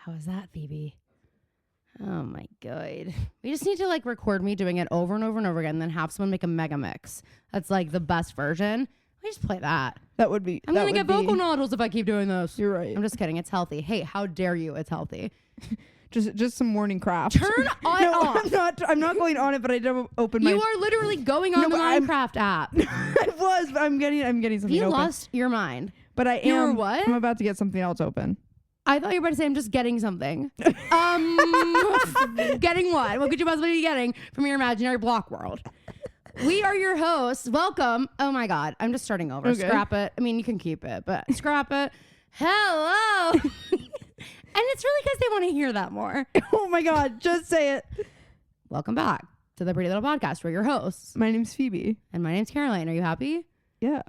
How is that, Phoebe? Oh my God. We just need to like record me doing it over and over and over again and then have someone make a mega mix. That's like the best version. We just play that. That would be. I'm going to get vocal nodules if I keep doing this. You're right. I'm just kidding. It's healthy. Hey, how dare you? It's healthy. Just some morning craft. Turn on off. I'm not going on it, but I did open my. You are literally going on the Minecraft app. I was, but I'm getting something You open. lost your mind. But I am. You were what? I'm about to get something else open. I thought you were about to say I'm just getting something. Getting what? What could you possibly be getting from your imaginary block world? We are your hosts. Welcome. Oh my God. I'm just starting over. Okay. Scrap it. I mean, you can keep it, but scrap it. Hello. And it's really because they want to hear that more. Oh my God. Just say it. Welcome back to the Pretty Little Podcast. We're your hosts. My name's Phoebe. And my name's Caroline. Are you happy? Yeah.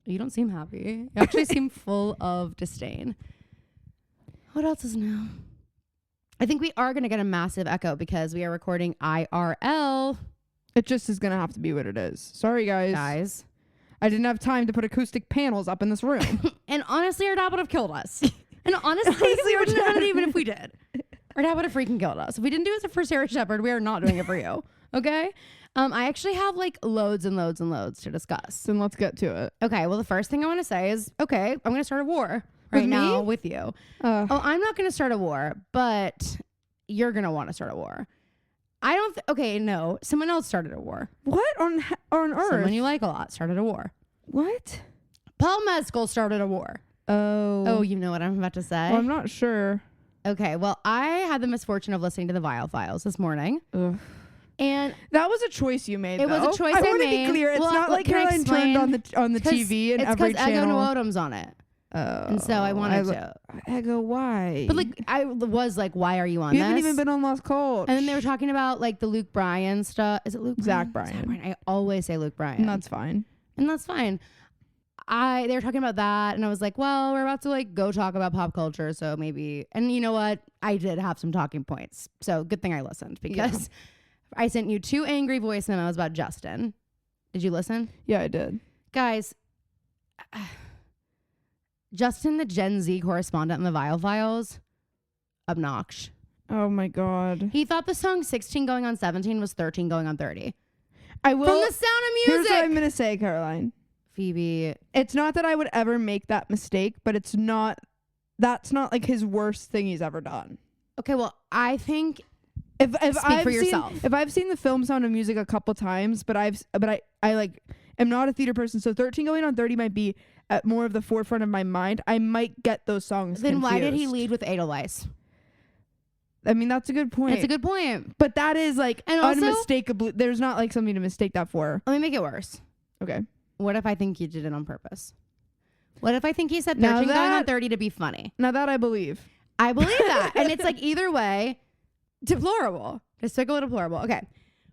You don't seem happy. You actually seem full of disdain. What else is new? I think we are going to get a massive echo because we are recording IRL. It just is going to have to be what it is. Sorry, guys. I didn't have time to put acoustic panels up in this room. And honestly, our dad would have killed us. And honestly, we wouldn't have done it even if we did. Our dad would have freaking killed us. If we didn't do it for Sarah Shepherd, we are not doing it for you. Okay? I actually have like loads and loads and loads to discuss. Then let's get to it. Okay, well, the first thing I want to say is, okay, I'm going to start a war right now with you. I'm not going to start a war, but you're going to want to start a war. I don't. No. Someone else started a war. What on earth? Someone you like a lot started a war. What? Paul Mescal started a war. Oh, you know what I'm about to say? Well, I'm not sure. Okay, well, I had the misfortune of listening to the Vile Files this morning. Ugh. And that was a choice you made. It was a choice I want to made. be clear. It's Well, not like can I Caroline explain? turned on the TV and every it's because Ego channel. Nwodom's on it. Oh, And so I wanted to. Ego, why? But like, I was like, why are you on you this? haven't even been on Lost Cult. And then they were talking about like the Luke Bryan stuff. Is it Luke Zach Bryan? Bryan. Zach Bryan. I always say Luke Bryan. And that's fine. And that's fine. They were talking about that, and I was like, well, we're about to like go talk about pop culture, so maybe. And you know what? I did have some talking points, so good thing I listened because I sent you 2 angry voice memos about Justin. Did you listen? Yeah, I did. Guys, Justin, the Gen Z correspondent in the Vile Files, obnoxious. Oh my God. He thought the song 16 going on 17 was 13 going on 30. I will. From the Sound of Music. Here's what I'm gonna say, Caroline. Phoebe. It's not that I would ever make that mistake, but it's not. That's not like his worst thing he's ever done. Okay, well, I think If Speak for yourself. If I've seen the film Sound of Music a couple times, but I like am not a theater person, so 13 going on 30 might be at more of the forefront of my mind. I might get those songs then confused. why did he lead with Edelweiss? I mean, that's a good point. That's a good point. But that is like And also- unmistakably. There's not like something to mistake that for. Let me make it worse. Okay. What if I think you did it on purpose? What if I think he said Now 13 going on that- 30 to be funny? Now that I believe. I believe that. And it's like either way, deplorable. Despicable, deplorable. Okay.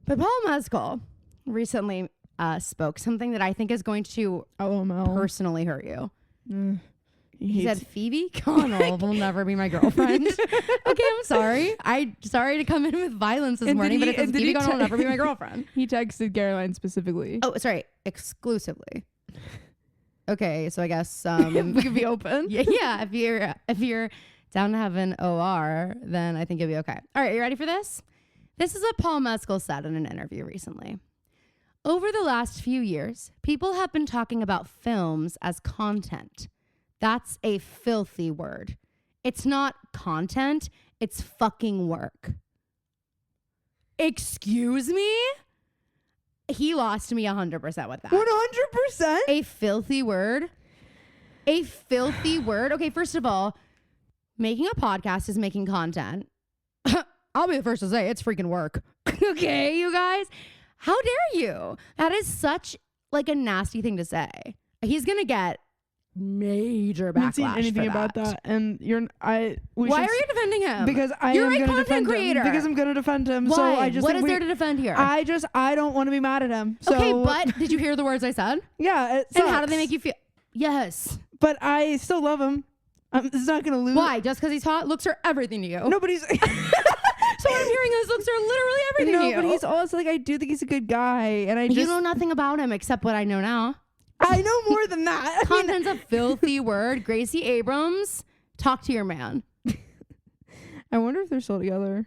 But Paul Mescal recently spoke something that I think is going to OML. personally hurt you. He Said Phoebe Connell will never be my girlfriend. Okay, I'm sorry. I'm sorry to come in with violence this And did morning, but he- it says and did Phoebe he Connell will te- never be my girlfriend. He texted Caroline specifically. Oh, sorry. Exclusively. Okay, so I guess We could be open. yeah. If you're down to have an OR, then I think you'll be okay. All right, you ready for this? This is what Paul Mescal said in an interview recently. Over the last few years, people have been talking about films as content. That's a filthy word. It's not content, it's fucking work. Excuse me? He lost me 100% with that. 100%? A filthy word? A filthy word? Okay, first of all, making a podcast is making content. I'll be the first to say it's freaking work. Okay, you guys? How dare you? That is such like a nasty thing to say. He's going to get major backlash. I haven't seen anything for about that. And why Why are you defending him? Because You're a going to content defend creator. him. Because I'm going to defend him. Why? So I just what think is there to defend here? I don't want to be mad at him. So, okay, but did you hear the words I said? yeah, it And how do sucks. they make you feel? Yes. But I still love him. It's not going to lose. Why? Just because he's hot? Looks are everything to you. Nobody's. So what I'm hearing is looks are literally everything to No, you. but he's also like, I do think he's a good guy. And I You just. know nothing about him except what I know now. I know more than that. I mean, Content's a filthy word. Gracie Abrams, talk to your man. I wonder if they're still together.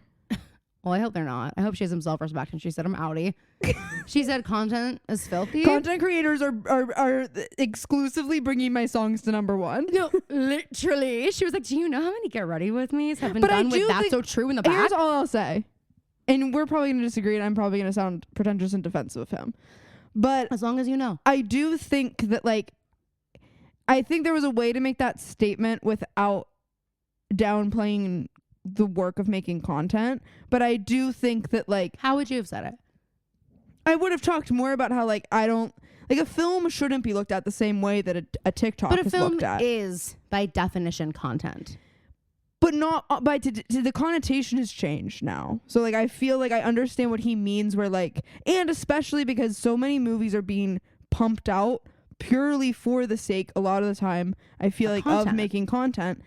Well, I hope they're not. I hope she has some self-respect and she said I'm outie. She said content is filthy. Content creators are exclusively bringing my songs to #1. No, literally. She was like, do you know how many Get Ready With Me's have been But I done with do That's think- So True in the back? Here's all I'll say. And we're probably going to disagree, and I'm probably going to sound pretentious and defensive of him. But As long as you know. I do think that, like, I think there was a way to make that statement without downplaying the work of making content. But I do think that, like, How would you have said it? I would have talked more about how, like, I don't, like, a film shouldn't be looked at the same way that a TikTok But a is film looked at. is, by definition, content. But not by the connotation has changed now. So, like, I feel like I understand what he means where, like, and especially because so many movies are being pumped out purely for the sake, a lot of the time, I feel like, of making content.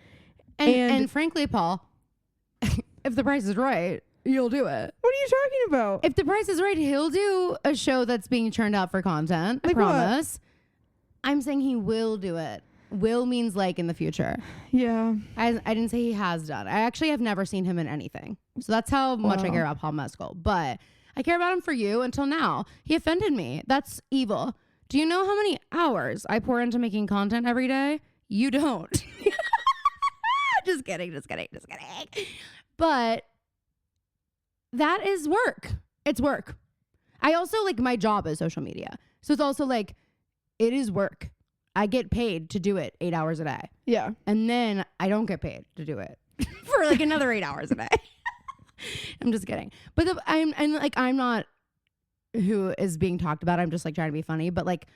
And frankly, Paul, if the price is right, you'll do it. What are you talking about? If the price is right, he'll do a show that's being churned out for content. I Like what? promise. I'm saying he will do it. Will means like in the future. Yeah. I didn't say he has done. I actually have never seen him in anything. So that's how much I Wow. care about Paul Mescal. But I care about him for you until now. He offended me. That's evil. Do you know how many hours I pour into making content every day? You don't. Just kidding. But that is work. It's work. I also, like, my job is social media. So it's also like, it is work. I get paid to do it 8 hours a day. Yeah. And then I don't get paid to do it for like another 8 hours a day. I'm just kidding. But I'm not who is being talked about. I'm just like trying to be funny. But like,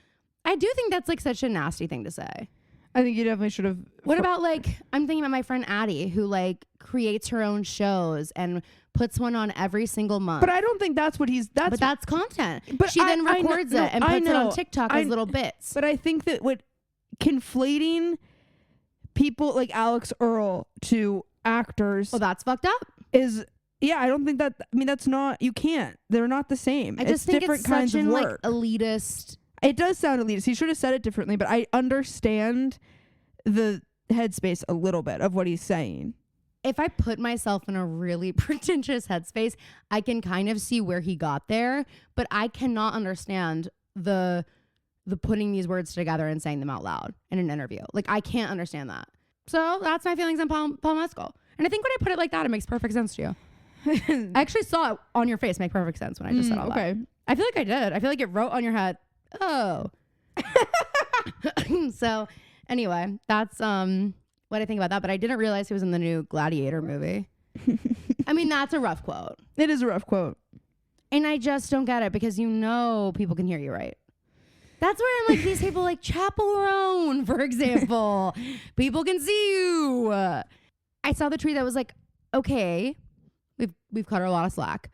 I do think that's like such a nasty thing to say. I think you definitely should have. What about like, I'm thinking about my friend Addie who like creates her own shows and puts one on every single month. But I don't think that's what he's. But that's content. But she then I know- records no, it and I puts it on know. TikTok as little bits. But I think that what conflating people like Alex Earl to actors Well, that's fucked up. is, yeah, I don't think that, I mean, that's not, you can't. They're not the same. I just think different it's kinds such of an work. like elitist. It does sound elitist. He should have said it differently, but I understand the headspace a little bit of what he's saying. If I put myself in a really pretentious headspace, I can kind of see where he got there, but I cannot understand the putting these words together and saying them out loud in an interview. Like, I can't understand that. So that's my feelings on Paul Mescal. And I think when I put it like that, it makes perfect sense to you. I actually saw it on your face make perfect sense when I just said all that. Okay. I feel like I did. I feel like it wrote on your head. Oh. So anyway, that's what I think about that. But I didn't realize he was in the new Gladiator movie. I mean, that's a rough quote. It is a rough quote. And I just don't get it because you know people can hear you right. That's where I'm like, these people like Chapel Roan, for example. People can see you. I saw the tweet that was like, okay, we've cut her a lot of slack.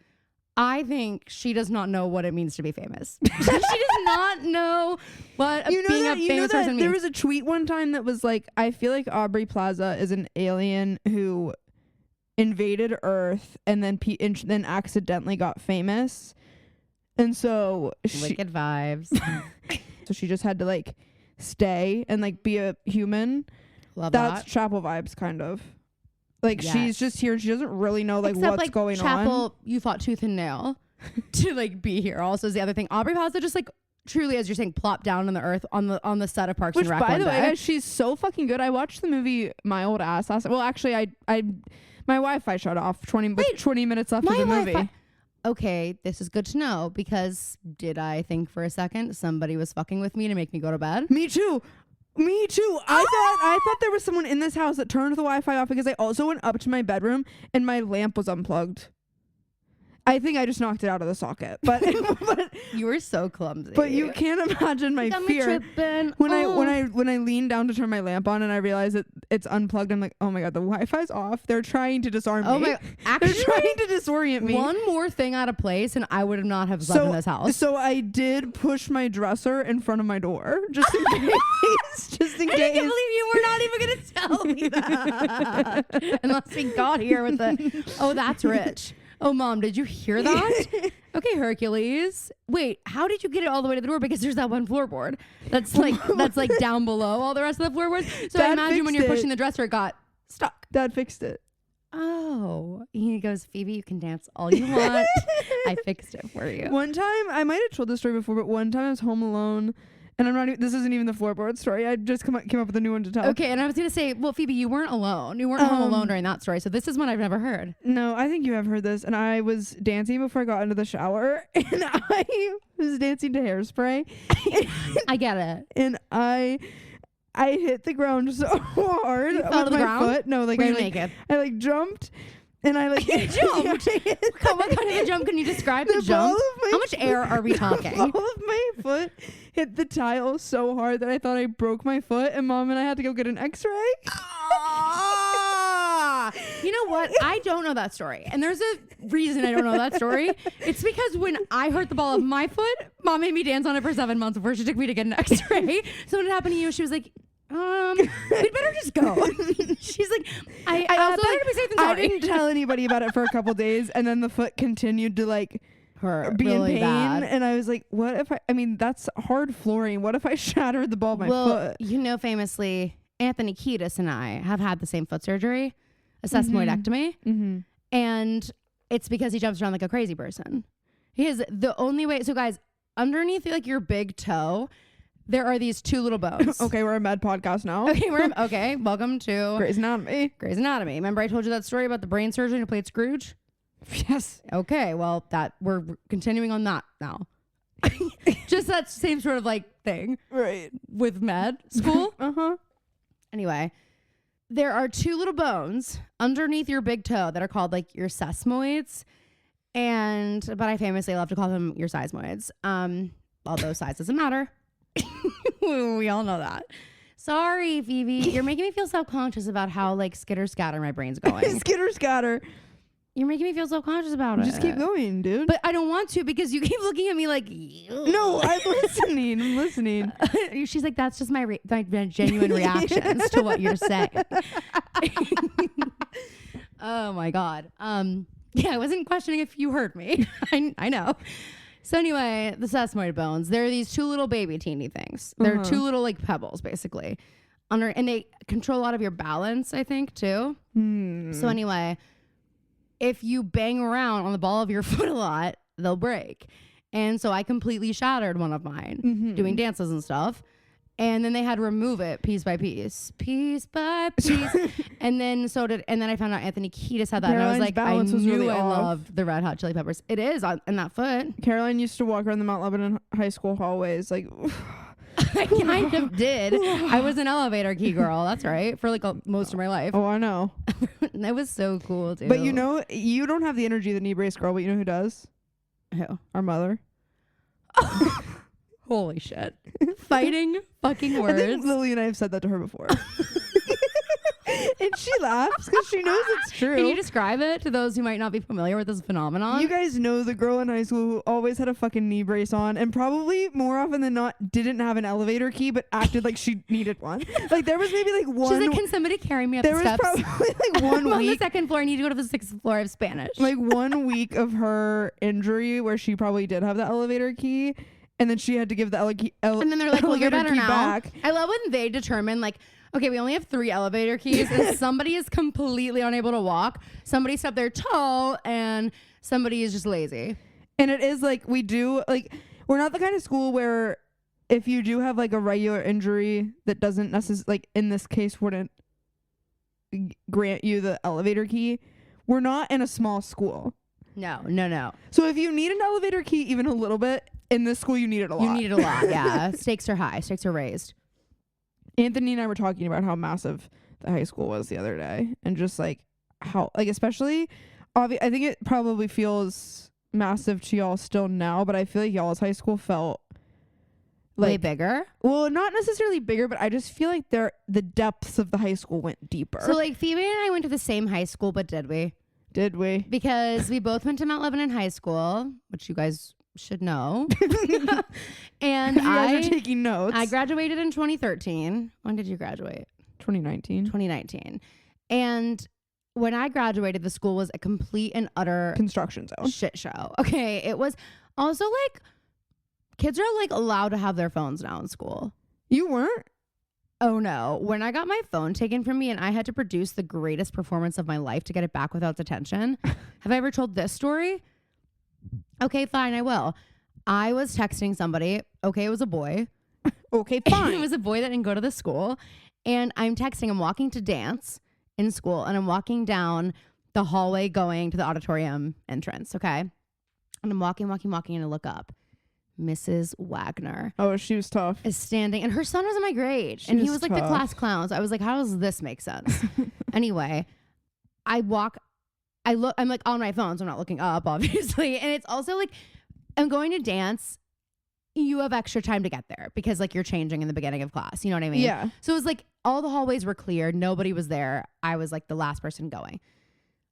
I think she does not know what it means to be famous. She does not know what being a famous person means. There was a tweet one time that was like, I feel like Aubrey Plaza is an alien who invaded Earth and then accidentally got famous. And so Wicked vibes. so she just had to like stay and like be a human. Love That's that. Chapel vibes, kind of. Like Yes. she's just here and she doesn't really know like Except, what's like, going Chapel, on. you fought tooth and nail to like be here. Also, is the other thing. Aubrey Plaza just like truly, as you're saying, plopped down on the earth on the set of Parks Which, and Rec. by one the way, day. guys, she's so fucking good. I watched the movie My Old Ass last. Well, actually, I my Wi-Fi shut off. 20 minutes left of My the movie. Wi-Fi. Okay, this is good to know because did I think for a second somebody was fucking with me to make me go to bed? Me too. I thought there was someone in this house that turned the Wi-Fi off because I also went up to my bedroom and my lamp was unplugged. I think I just knocked it out of the socket. But You were so clumsy. but you can't imagine my Got me fear tripping. when Oh. I leaned down to turn my lamp on and I realized that it's unplugged. I'm like, oh my god, the Wi-Fi's off. They're trying to disarm Oh me. my! They're Actually, trying to disorient me. one more thing out of place, and I would not have slept in this house. So I did push my dresser in front of my door just in case. Just in I case. can't believe you were not even going to tell me that. Unless we got here with the, oh, that's rich. Oh, Mom, did you hear that? Okay, Hercules. Wait, how did you get it all the way to the door? Because there's that one floorboard that's like down below all the rest of the floorboards. So I Dad imagine when fixed you're pushing it. the dresser, it got stuck. Dad fixed it. oh. He goes, Phoebe, you can dance all you want. I fixed it for you. One time, I might have told this story before, but one time I was home alone, and I'm not even, this isn't even the floorboard story. I just came up with a new one to tell. Okay, and I was going to say, well, Phoebe, you weren't alone. You weren't home alone during that story. So this is one I've never heard. No, I think you have heard this. And I was dancing before I got into the shower, and I was dancing to Hairspray. I get it. And I hit the ground so hard You with fell to the my ground? foot. No, like Were I you like, naked? I like jumped, and I like You jumped? What kind of a jump? Can you describe the jump? How much air are we talking? The ball of my foot hit the tile so hard that I thought I broke my foot, and Mom and I had to go get an X-ray. You know what? I don't know that story. And there's a reason I don't know that story. It's because when I hurt the ball of my foot, Mom made me dance on it for 7 months before she took me to get an X-ray. So when it happened to you, she was like, we'd better just go. She's like, I also better to be safe than I sorry. didn't tell anybody about it for a couple days, and then the foot continued to like Hurt be really in pain, bad. and I was like, what if I mean, that's hard flooring. What if I shattered the ball of my foot? You know, famously, Anthony Kiedis and I have had the same foot surgery, a sesamoidectomy. Mm-hmm. And it's because he jumps around like a crazy person. He is the only way. So guys, underneath like your big toe, there are these two little bones. Okay, we're a med podcast now. Okay, welcome to Grey's Anatomy. Grey's Anatomy. Remember I told you that story about the brain surgeon who played Scrooge? Yes. Okay, well that we're continuing on that now. Just that same sort of like thing Right. with med school. Uh-huh. Anyway, there are two little bones underneath your big toe that are called like your sesamoids, but I famously love to call them your seismoids. Although size doesn't matter. We all know that. Sorry, Phoebe. You're making me feel self-conscious about how like skitter scatter my brain's going. Skitter scatter. You're making me feel self-conscious about it. Just keep going, dude. But I don't want to because you keep looking at me like, no, I'm listening. I'm listening. She's like, that's just my genuine reactions to what you're saying. Oh my God. Yeah, I wasn't questioning if you heard me. I know. So anyway, the sesamoid bones, they're these two little baby teeny things. They're two little like pebbles basically. And they control a lot of your balance, I think, too. So anyway, if you bang around on the ball of your foot a lot, they'll break. And so I completely shattered one of mine doing dances and stuff. And then they had to remove it piece by piece. And then I found out Anthony Kiedis had that. Caroline's and I was like, balance I was knew really I off. loved the Red Hot Chili Peppers. It is in that foot. Caroline used to walk around the Mount Lebanon High School hallways like... I kind of did. I was an elevator key girl. That's right. For like most of my life. Oh, I know. That was so cool, dude. But you know, you don't have the energy of the knee brace girl, but you know who does? Who? Our mother. Holy shit. Fighting fucking I think words. Lily and I have said that to her before. And she laughs because she knows it's true. Can you describe it to those who might not be familiar with this phenomenon? You guys know the girl in high school who always had a fucking knee brace on and probably more often than not didn't have an elevator key but acted like she needed one. Like there was maybe like one. She's like, can somebody carry me up there the was steps? probably like one I'm on the week. second floor. I need to go to the 6th floor of Spanish. Like 1 week of her injury where she probably did have the elevator key. And then she had to give the and then they're like, well, you're elevator better key now. back. I love when they determine like, okay, we only have 3 elevator keys and somebody is completely unable to walk. Somebody stubbed their toe and somebody is just lazy. And it is like we're not the kind of school where if you do have like a regular injury that doesn't necessarily, like in this case, wouldn't grant you the elevator key. We're not in a small school. No. So if you need an elevator key even a little bit, in this school you need it a lot. You need it a lot, yeah. Stakes are high. Stakes are raised. Anthony and I were talking about how massive the high school was the other day. And just like how, like especially, I think it probably feels massive to y'all still now, but I feel like y'all's high school felt like way bigger. Well, not necessarily bigger, but I just feel like the depths of the high school went deeper. So like Phoebe and I went to the same high school, but did we? Did we? Because we both went to Mount Lebanon High School, which you guys should know. And You guys are taking notes. I graduated in 2013. When did you graduate? 2019. 2019. And when I graduated, the school was a complete and utter Construction zone. shit show. Okay. It was also like kids are like allowed to have their phones now in school. You weren't? oh no, when I got my phone taken from me and I had to produce the greatest performance of my life to get it back without detention. Have I ever told this story? Okay, fine, I will. I was texting somebody. Okay, it was a boy. Okay, It fine. was a boy that didn't go to the school. And I'm texting, I'm walking to dance in school, and I'm walking down the hallway going to the auditorium entrance, okay? And I'm walking, and I look up. Mrs. Wagner Oh, she was tough. is standing, and her son was in my grade, She and he was was like the tough. class clown. So I was like, how does this make sense? Anyway, I'm like on my phone, so I'm not looking up, obviously. And it's also like, I'm going to dance. You have extra time to get there because like you're changing in the beginning of class. You know what I mean? Yeah. So it was like all the hallways were clear. Nobody was there. I was like the last person going.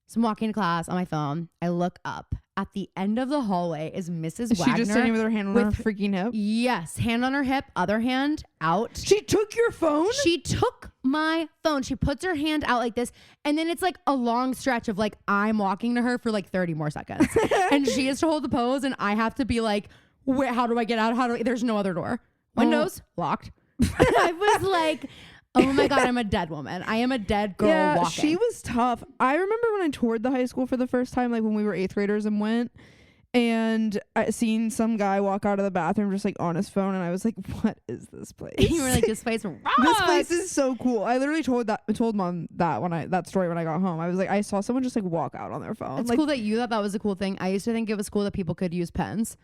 So I'm walking to class on my phone. I look up. At the end of the hallway is Mrs. Is Wagner. she just standing with her hand on her freaking hip? Yes. Hand on her hip, other hand out. She took your phone? She took my phone. She puts her hand out like this. And then it's like a long stretch of like, I'm walking to her for like 30 more seconds. And she has to hold the pose. And I have to be like, how do I get out? There's no other door. Windows locked. I was like, oh my God, I'm a dead woman. I am a dead girl walking. She was tough. I remember when I toured the high school for the first time, like when we were 8th graders and went, and I seen some guy walk out of the bathroom just like on his phone, and I was like, what is this place? You were like, this place rocks. This place is so cool. I literally told mom that story when I got home. I was like, I saw someone just like walk out on their phone. It's like, cool that you thought that was a cool thing. I used to think it was cool that people could use pens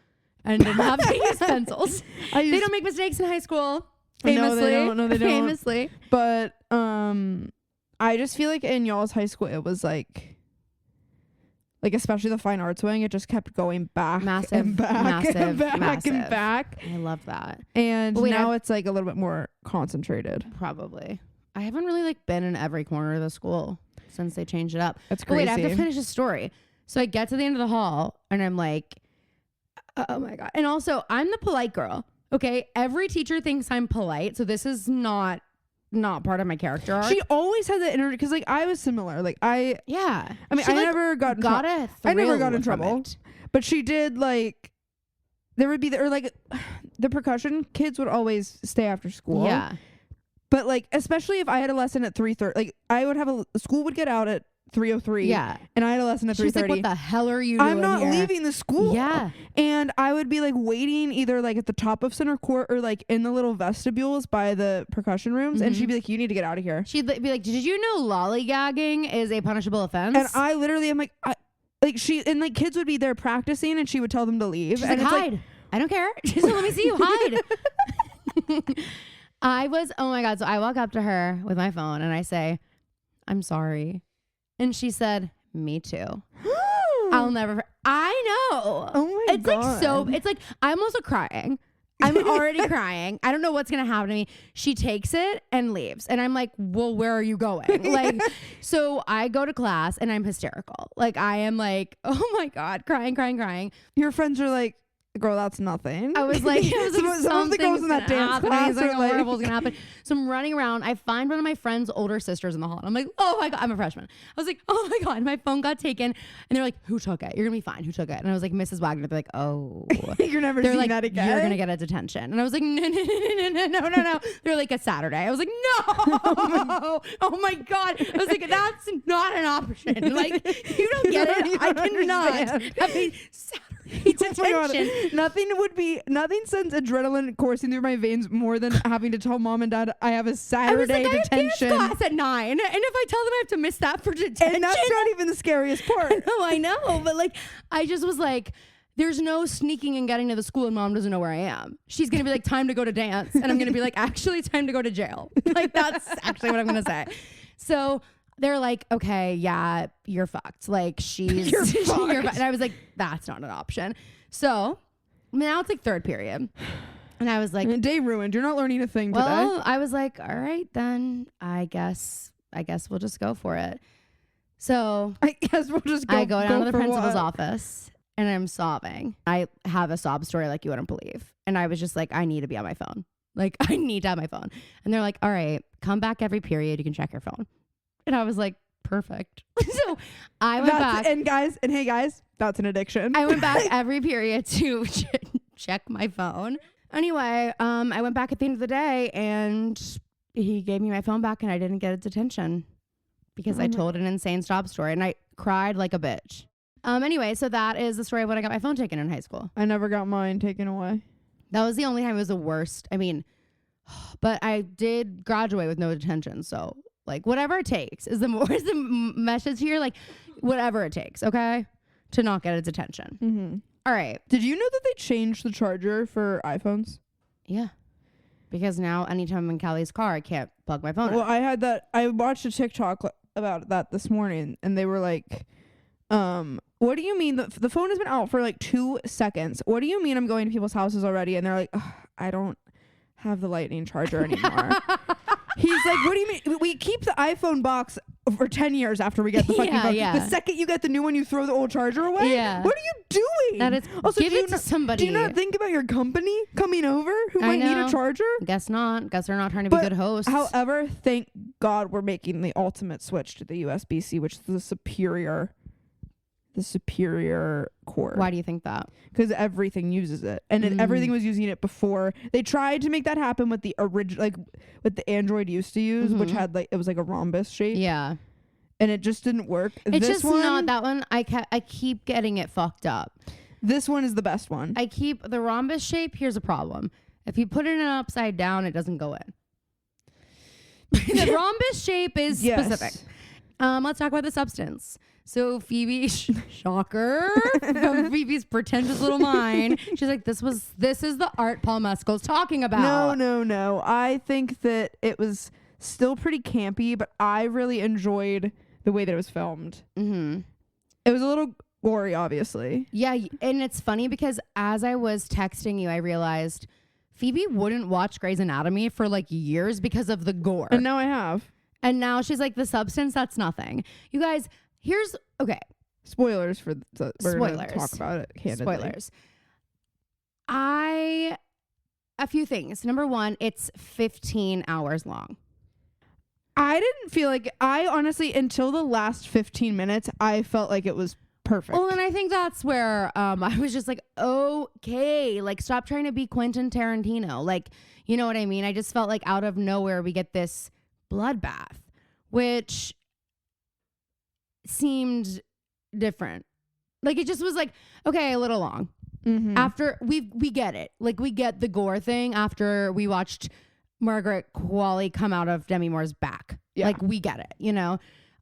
and didn't have to use pencils. They don't make mistakes in high school. Famously. No, they don't. No, they don't. Famously. But I just feel like in y'all's high school it was like especially the fine arts wing, it just kept going back Massive, and back massive, and back massive. and back. I love that. And But wait, now it's like a little bit more concentrated. Probably. I haven't really like been in every corner of the school since they changed it up. That's But crazy. wait, I have to finish the story. So I get to the end of the hall and I'm like, oh my God. And also, I'm the polite girl. Okay. Every teacher thinks I'm polite. So this is not part of my character arc. She always had that energy because like I was similar. Like I mean, She, I like, never got in got trouble. a I never got in thrill from trouble. it. But she did like there would be the percussion kids would always stay after school. Yeah. But like especially if I had a lesson at 3:30, like I would have school would get out at 3:03. Yeah. And I had a lesson at 3:30. She's like, what the hell are you doing I'm not here? leaving the school. Yeah. And I would be like waiting either like at the top of center court or like in the little vestibules by the percussion rooms. And Mhm. she'd be like, you need to get out of here. She'd be like, did you know lollygagging is a punishable offense? And I literally am like, kids would be there practicing and she would tell them to leave. She's and like, it's hide. I don't care. Just let me see you hide. Oh my God. So I walk up to her with my phone and I say, I'm sorry. And she said, me too. I'll never. I know. Oh my it's God. like so. It's like I'm also crying. I'm already crying. I don't know what's gonna happen to me. She takes it and leaves, and I'm like, well, where are you going? Like, so I go to class and I'm hysterical. Like I am like, oh my God, crying. Your friends are like, girl, that's nothing. I was like, some of the girls in that dance class something are like, horrible's gonna happen. So I'm running around. I find one of my friend's older sisters in the hall. And I'm like, oh my God, I'm a freshman. I was like, oh my God, my phone got taken. And they're like, who took it? You're gonna be fine. Who took it? And I was like, Mrs. Wagner. They're like, oh. You're never They're seeing like, that again. you're gonna get a detention. And I was like, no. They're like, a Saturday. I was like, no. Oh my God. I was like, that's not an option. Like, you don't get it. You I don't cannot understand. have a Saturday Oh my God. detention. Nothing sends adrenaline coursing through my veins more than having to tell mom and dad I have a I was Saturday like, I have dance detention. class at 9, and if I tell them I have to miss that for detention, And that's not even the scariest part. no, I know, but like, I just was like, there's no sneaking and getting to the school, and mom doesn't know where I am. She's gonna be like, time to go to dance, and I'm gonna be like, actually, time to go to jail. Like that's actually what I'm gonna say. So they're like, okay, yeah, you're fucked. Like she's You're fucked. And I was like, that's not an option. So now it's like third period. And I was like, Day ruined. You're not learning a thing today. well, I was like, all right, then I guess we'll just go for it. So I guess we'll just go. I go down to the for principal's what? office and I'm sobbing. I have a sob story like you wouldn't believe. And I was just like, I need to be on my phone. Like I need to have my phone. And they're like, all right, come back every period. You can check your phone. And I was like, perfect. So I went back. And hey guys, that's an addiction. I went back every period to check my phone. Anyway, I went back at the end of the day and he gave me my phone back and I didn't get its attention because I told an insane sob story and I cried like a bitch. Anyway, so that is the story of when I got my phone taken in high school. I never got mine taken away. That was the only time it was the worst. I mean, but I did graduate with no detention. So like whatever it takes is the message here. Like whatever it takes. Okay. To not get its attention. Mm-hmm. All right. Did you know that they changed the charger for iPhones? Yeah. Because now anytime I'm in Callie's car, I can't plug my phone Well, in. I had that. I watched a TikTok about that this morning, and they were like, what do you mean? The phone has been out for like 2 seconds. What do you mean I'm going to people's houses already? And they're like, I don't have the lightning charger anymore. He's like, what do you mean? We keep the iPhone box for 10 years after we get the fucking phone. Yeah. The second you get the new one, you throw the old charger away? Yeah. What are you doing? That is, also, give it to somebody. Do you not think about your company coming over who might need a charger? Guess not. Guess they're not trying to be good hosts. However, thank God we're making the ultimate switch to the USB-C, which is the superior core. Why do you think that? Because everything uses it, and everything was using it before. They tried to make that happen with the original, like with the Android used to use, which had like it was like a rhombus shape. Yeah, and it just didn't work. It's just not that one. I keep getting it fucked up. This one is the best one. I keep the rhombus shape. Here's a problem: if you put it in upside down, it doesn't go in. The rhombus shape is specific. Let's talk about the substance. So Phoebe, shocker, from Phoebe's pretentious little mind, she's like, this is the art Paul Mescal's talking about. No. I think that it was still pretty campy, but I really enjoyed the way that it was filmed. Mm-hmm. It was a little gory, obviously. Yeah, and it's funny because as I was texting you, I realized Phoebe wouldn't watch Grey's Anatomy for like years because of the gore. And now I have. And now she's like, the substance, that's nothing. You guys, okay. Spoilers for we're gonna Spoilers. talk about it candidly. Spoilers. A few things. Number one, it's 15 hours long. I didn't feel like, I honestly, until the last 15 minutes, I felt like it was perfect. Well, and I think that's where I was just like, okay, like stop trying to be Quentin Tarantino. Like, you know what I mean? I just felt like out of nowhere we get this bloodbath, which seemed different. Like it just was like, okay, a little long. Mm-hmm. After we get it. Like we get the gore thing after we watched Margaret Qualley come out of Demi Moore's back. Yeah. Like we get it, you know?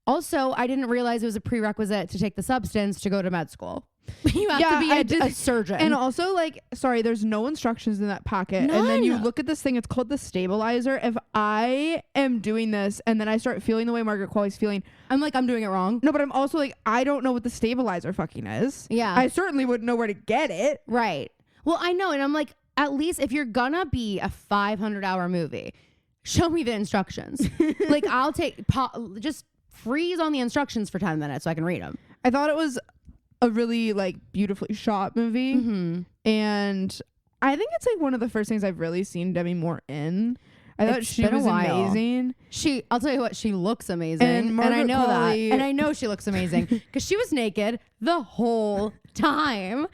Also, I didn't realize it was a prerequisite to take the substance to go to med school. You have to be a surgeon. And also, like, sorry, there's no instructions in that packet. None. And then you look at this thing, it's called the stabilizer. If I am doing this and then I start feeling the way Margaret Qualley's feeling, I'm like, I'm doing it wrong. No, but I'm also like, I don't know what the stabilizer fucking is. Yeah. I certainly wouldn't know where to get it. Right. Well, I know. And I'm like, at least if you're gonna be a 500-hour movie, show me the instructions. Like, I'll just freeze on the instructions for 10 minutes so I can read them. I thought it was a really like beautifully shot movie. Mm-hmm. And I think it's like one of the first things I've really seen Demi Moore in. I thought It's she been a was while. amazing. I'll tell you what, she looks amazing. And I know Qualley, that. And I know she looks amazing because she was naked the whole time.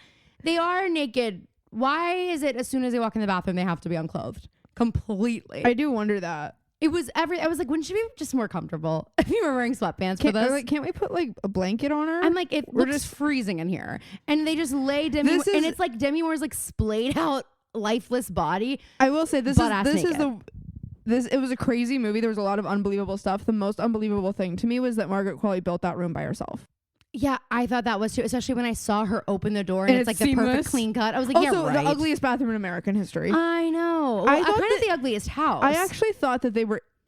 They are naked. Why is it as soon as they walk in the bathroom, they have to be unclothed completely? I do wonder that. It was I was like, wouldn't she be just more comfortable if you were wearing sweatpants for this? Like, can't we put like a blanket on her? I'm like, it We're looks freezing in here. And they just lay Demi Moore, and it's like Demi Moore's like splayed out lifeless body. I will say it was a crazy movie. There was a lot of unbelievable stuff. The most unbelievable thing to me was that Margaret Qualley built that room by herself. Yeah, I thought that was too, especially when I saw her open the door and it's like seamless. the perfect clean cut. I was like, also, yeah, right. the ugliest bathroom in American history. I know. I Well, thought kind of the ugliest house. I actually thought that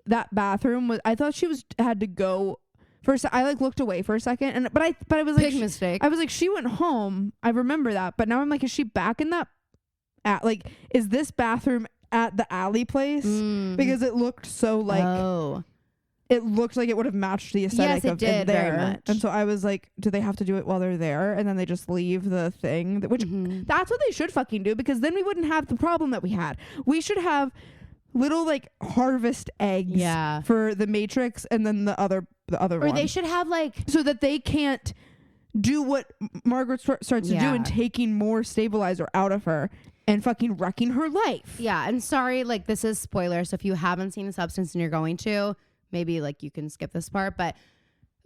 that bathroom was. I thought she had to go. First, I like looked away for a second, but I was like, big mistake. I was like, she went home. I remember that, but now I'm like, is she back in that? Is this bathroom at the alley place? Because it looked so like. It looked like it would have matched the aesthetic yes, it of did it there. very much. And so I was like, do they have to do it while they're there? And then they just leave the thing, which that's what they should fucking do, because then we wouldn't have the problem that we had. We should have little like harvest eggs for the Matrix and then the other or one. they should have like, so that they can't do what Margaret starts to do and taking more stabilizer out of her. and fucking wrecking her life. Yeah, and sorry, like this is spoiler, so if you haven't seen The Substance and you're going to, maybe like you can skip this part, but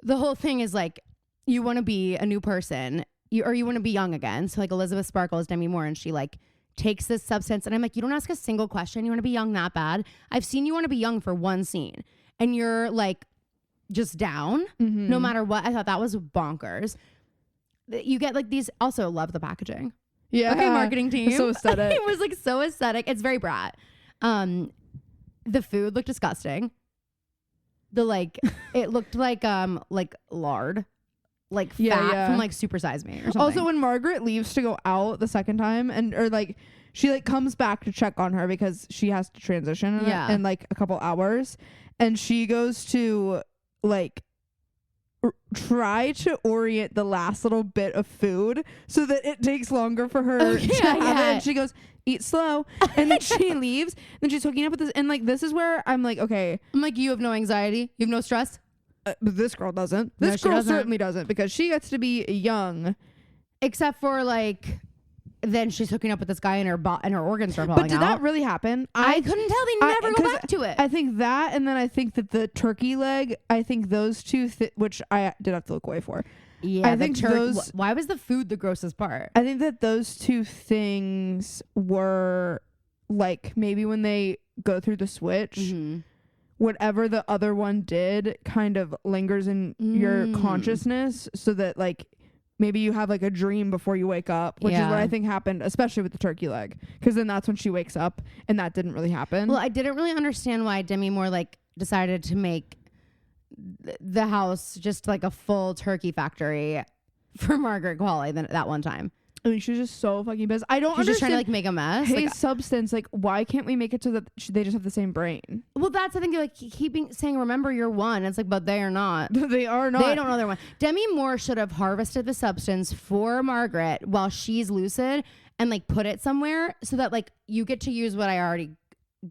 the whole thing is like you want to be a new person, you want to be young again. So like Elizabeth Sparkle is Demi Moore, and she like takes this substance, and I'm like, you don't ask a single question. You want to be young that bad? I've seen you want to be young for one scene, and you're like just down no matter what. I thought that was bonkers. You get like these. Also love the packaging. Yeah. Okay, marketing team. So aesthetic. It was like so aesthetic. It's very Brat. The food looked disgusting. It looked like lard, like fat from like Super Size Me or something. Also, when Margaret leaves to go out the second time, she like comes back to check on her because she has to transition in like a couple hours, and she goes to like try to orient the last little bit of food so that it takes longer for her to have it. And she goes, eat slow. And then she leaves. Then she's hooking up with this. And like, this is where I'm like, okay. I'm like, you have no anxiety. You have no stress. But this girl doesn't. No, This she girl doesn't. certainly doesn't, because she gets to be young. Except for like, then she's hooking up with this guy and her organs start falling But did out. that really happen? I couldn't tell. They never go back to it. I think that, and then I think that the turkey leg, I think those two, which I did have to look away for. Yeah, I think those. Why was the food the grossest part? I think that those two things were like maybe when they go through the switch, whatever the other one did kind of lingers in your consciousness, so that like maybe you have like a dream before you wake up, which is what I think happened, especially with the turkey leg, because then that's when she wakes up, and that didn't really happen. Well, I didn't really understand why Demi Moore like decided to make the house just like a full turkey factory for Margaret Qualley that one time. I mean, she's just so fucking pissed. I don't She's just understand. trying to like make a mess. Hey, Like, Substance, like, why can't we make it so that they just have the same brain? well, that's the thing. They're like keeping saying, "Remember, you're one." It's like, but they are not. They are not. They don't know they're one. Demi Moore should have harvested the substance for Margaret while she's lucid and like put it somewhere so that like you get to use what I already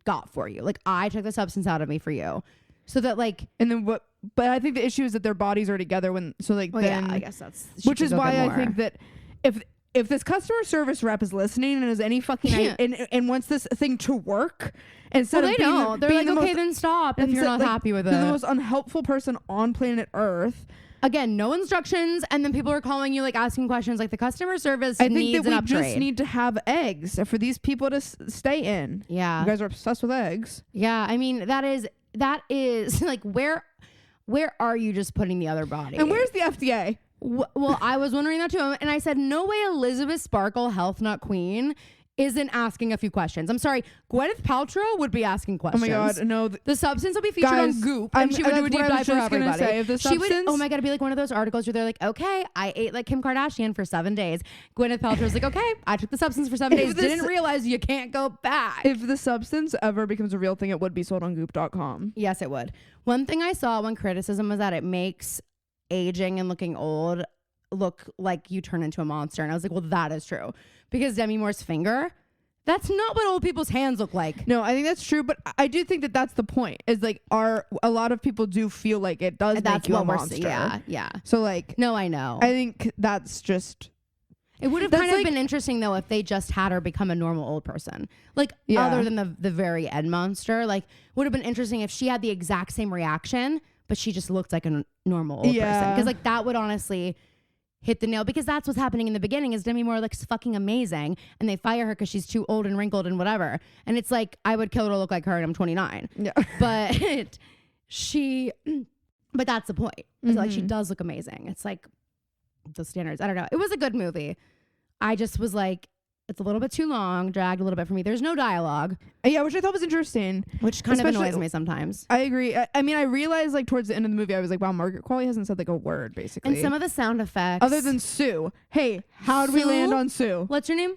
got for you. Like I took the substance out of me for you, so that like. And then what? But I think the issue is that their bodies are together when. So like, Well, then, yeah, I guess that's. which is why I think that if this customer service rep is listening and has any fucking and wants this thing to work, instead well, of they being don't. They're like, okay, then stop if you're not happy with it. They're the most unhelpful person on planet Earth. Again, no instructions, and then people are calling you like asking questions. Like the customer service I think needs that we an upgrade. just need to have eggs for these people to stay in. Yeah, You guys are obsessed with eggs. yeah. I mean, that is like where are you just putting the other body? And where's the FDA? Well, I was wondering that too, and I said, no way Elizabeth Sparkle, health nut queen, isn't asking a few questions. I'm sorry, Gwyneth Paltrow would be asking questions. Oh my god, no. The substance will be featured on Goop, and she would do a deep dive for everybody. Say, if the She would, substance, oh my god, it'd be like one of those articles where they're like, okay, I ate like Kim Kardashian for 7 days. Gwyneth Paltrow's like, okay, I took the substance for 7 days. Didn't realize you can't go back. if the substance ever becomes a real thing, it would be sold on Goop.com. Yes, it would. One thing I saw, one criticism, was that it makes aging and looking old look like you turn into a monster. And I was like, well, that is true. Because Demi Moore's finger, that's not what old people's hands look like. No, I think that's true, but I do think that that's the point. Is like a lot of people do feel like it does make you a monster. Yeah. So like, No, I know. I think that's just. It would have kind of been interesting though if they just had her become a normal old person. Like other than the very end monster. Like would have been interesting if she had the exact same reaction, but she just looked like a normal old person. Because like that would honestly hit the nail, because that's what's happening in the beginning is Demi Moore looks fucking amazing and they fire her because she's too old and wrinkled and whatever. And it's like, I would kill to look like her and I'm 29. Yeah. But but that's the point. It's like she does look amazing. It's like the standards. I don't know. It was a good movie. I just was like, it's a little bit too long, dragged a little bit for me. There's no dialogue. Yeah, which I thought was interesting. Which kind of Especially- annoys me sometimes. I agree. I mean, I realized like towards the end of the movie, I was like, wow, Margaret Qualley hasn't said like a word basically. And some of the sound effects. other than Sue. Hey, how did we Sue? land on Sue? What's your name?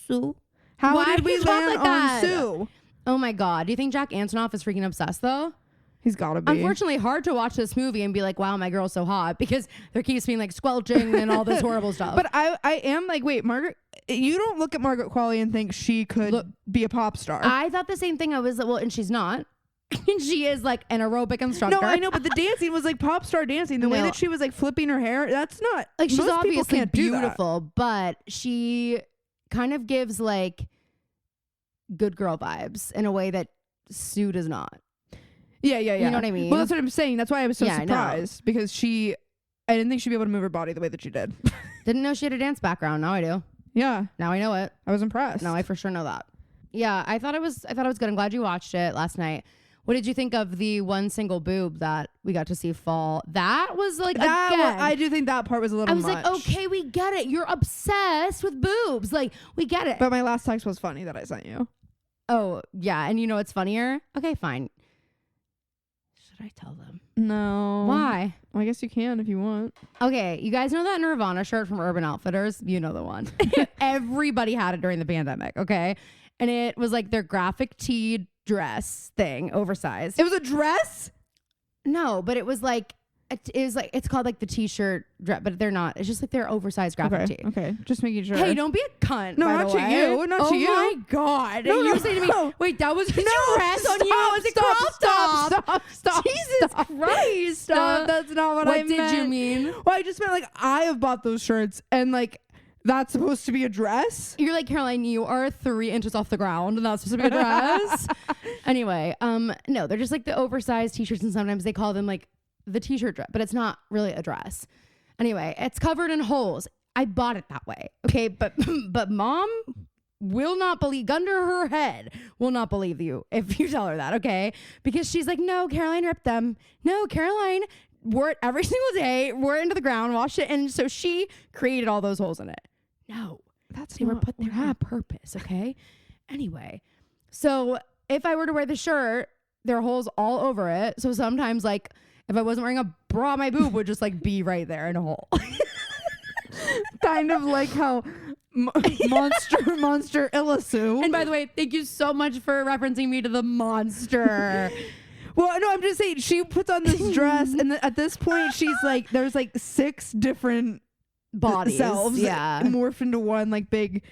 Sue. How Why did do we you talk land like on that? Sue? Oh my God. Do you think Jack Antonoff is freaking obsessed though? He's gotta be. Unfortunately, hard to watch this movie and be like, wow, my girl's so hot, because there keeps being like squelching and all this horrible stuff. But I am like, wait, Margaret, you don't look at Margaret Qualley and think she could be a pop star. I thought the same thing. I was like, well, and she's not. She is like an aerobic instructor. No, I know, but the dancing was like pop star dancing. The way No. that she was like flipping her hair, that's not Like she's most people obviously can't do that. beautiful, but she kind of gives like good girl vibes in a way that Sue does not. Yeah. You know what I mean? Well, that's what I'm saying. That's why I was so Yeah, I know. surprised because I didn't think she'd be able to move her body the way that she did. Didn't know she had a dance background. Now I do. Yeah, Now I know it. I was impressed. Now I for sure know that. Yeah, I thought it was good. I'm glad you watched it last night. What did you think of the one single boob that we got to see fall? That was like, again, I do think that part was a little I was much. like, okay, we get it. You're obsessed with boobs. Like, we get it. But my last text was funny that I sent you. Oh, yeah. And you know what's funnier? Okay, fine. Should I tell them? No. Why? Well, I guess you can if you want. Okay, you guys know that Nirvana shirt from Urban Outfitters? You know the one. Everybody had it during the pandemic, okay? And it was like their graphic tee dress thing, oversized. It was a dress? No, but it was like, it's called like the t-shirt dress, but they're not. It's just like their oversized graphic tee. Okay. Just making sure. Hey, don't be a cunt. No, by not the to way. you. Not to you. Oh my God. No, And no, you say to me, no. wait, that was No, dress on you. stop, It was a stop, crop stop, top. stop, Jesus stop. Christ. Stop. That's not what I meant. What did you mean? Well, I just meant like I have bought those shirts and like that's supposed to be a dress. You're like, Caroline, you are 3 inches off the ground and that's supposed to be a dress. Anyway, no, they're just like the oversized t-shirts and sometimes they call them like the t-shirt dress, but it's not really a dress. Anyway, it's covered in holes. I bought it that way. Okay, but mom will not believe, gun to her head, will not believe you if you tell her that, okay? Because she's like, no, Caroline ripped them. No, Caroline wore it every single day, wore it into the ground, washed it, and so she created all those holes in it. No, they were put there on purpose, okay? Anyway, so if I were to wear the shirt, there are holes all over it. So sometimes, like, if I wasn't wearing a bra, my boob would just like be right there in a hole. Kind of like how Monster Illisu. And by the way, thank you so much for referencing me to the monster. Well, no, I'm just saying she puts on this dress and at this point she's like, there's like 6 different Bodies. selves Yeah. morph into one like big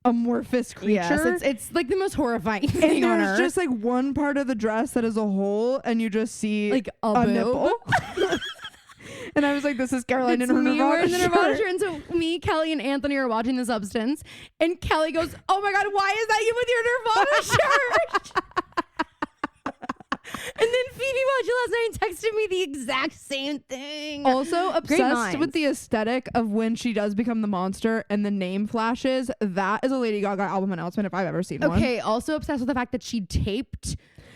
amorphous creature. Yes, it's like the most horrifying and thing on there's earth. just like one part of the dress that is a hole and you just see like a boob. nipple. And I was like, this is Caroline It's in her me Nirvana wearing the Nirvana shirt. shirt. And so me, Kelly, and Anthony are watching The Substance. And Kelly goes, oh my God, why is that you with your Nirvana shirt? And then Phoebe watched it last night and texted me the exact same thing. Also Great obsessed minds. with the aesthetic of when she does become the monster and the name flashes. That is a Lady Gaga album announcement if I've ever seen one. Okay, also obsessed with the fact that she taped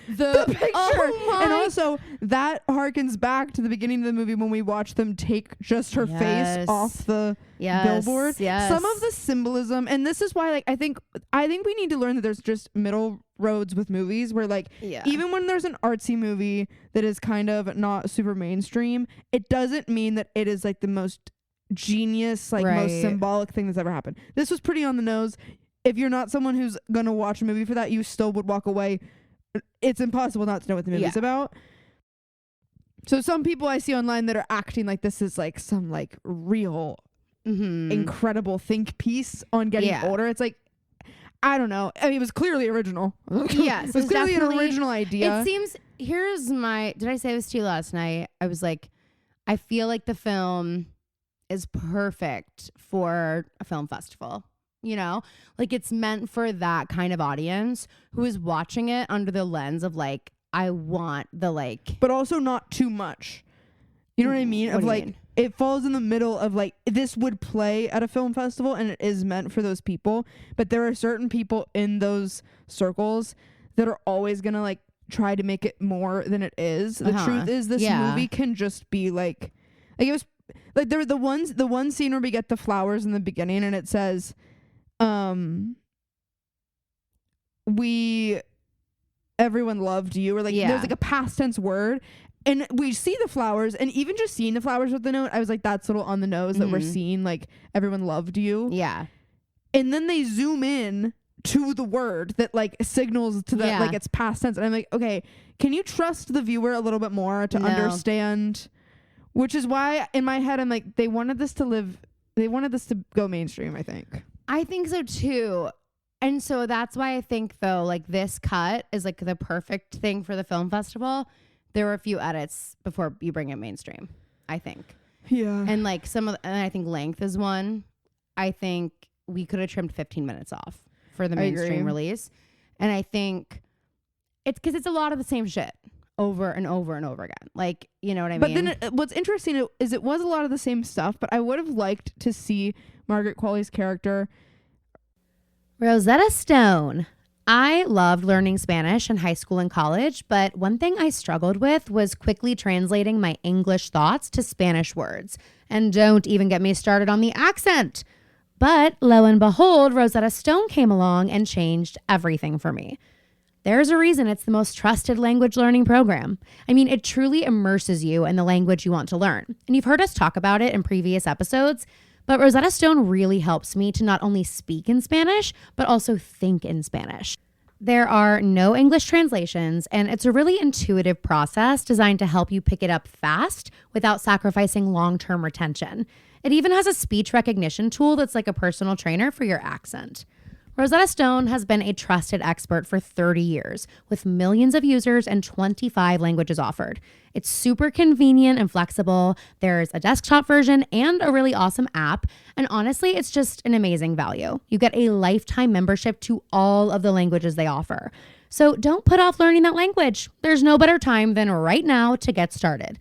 the Picture. Oh my. And also that harkens back to the beginning of the movie when we watch them take just her face Yes. off the Yes, billboard. yes. Some of the symbolism, and this is why like I think we need to learn that there's just middle roads with movies where like Yeah. even when there's an artsy movie that is kind of not super mainstream, it doesn't mean that it is like the most genius, like most Right. symbolic thing that's ever happened. This was pretty on the nose. If you're not someone who's gonna watch a movie for that, you still would walk away. It's impossible not to know what the movie's about. So some people I see online that are acting like this is like some like real incredible think piece on getting Yeah. older. It's like, I don't know. I mean, it was clearly original. Yes, it was clearly an definitely- original idea. It seems, did I say this to you last night? I was like, I feel like the film is perfect for a film festival. You know, like it's meant for that kind of audience who is watching it under the lens of like, I want the like, But also not too much. You know what I mean? What Of do you like, mean? it falls in the middle of like, this would play at a film festival and it is meant for those people. But there are certain people in those circles that are always going to like try to make it more than it is. The truth is this movie can just be like it was like there were the one scene where we get the flowers in the beginning and it says, everyone loved you, or like there's like a past tense word. And we see the flowers, and even just seeing the flowers with the note, I was like, that's a little on the nose that we're seeing, like, everyone loved you. yeah. And then they zoom in to the word that, like, signals to that, like, it's past tense. And I'm like, okay, can you trust the viewer a little bit more to understand? Which is why, in my head, I'm like, they wanted this to go mainstream, I think. I think so too. And so that's why I think though, like this cut is like the perfect thing for the film festival. There were a few edits before you bring it mainstream, I think. Yeah. And like and I think length is one. I think we could have trimmed 15 minutes off for the I mainstream agree. release. And I think it's because it's a lot of the same shit over and over and over again. Like, you know what I But mean? then what's interesting is it was a lot of the same stuff, but I would have liked to see Margaret Qualley's character. Rosetta Stone. I loved learning Spanish in high school and college, but one thing I struggled with was quickly translating my English thoughts to Spanish words. And don't even get me started on the accent. But lo and behold, Rosetta Stone came along and changed everything for me. There's a reason it's the most trusted language learning program. I mean, it truly immerses you in the language you want to learn. And you've heard us talk about it in previous episodes, but Rosetta Stone really helps me to not only speak in Spanish, but also think in Spanish. There are no English translations, and it's a really intuitive process designed to help you pick it up fast without sacrificing long-term retention. It even has a speech recognition tool that's like a personal trainer for your accent. Rosetta Stone has been a trusted expert for 30 years, with millions of users and 25 languages offered. It's super convenient and flexible. There's a desktop version and a really awesome app. And honestly, it's just an amazing value. You get a lifetime membership to all of the languages they offer. So don't put off learning that language. There's no better time than right now to get started.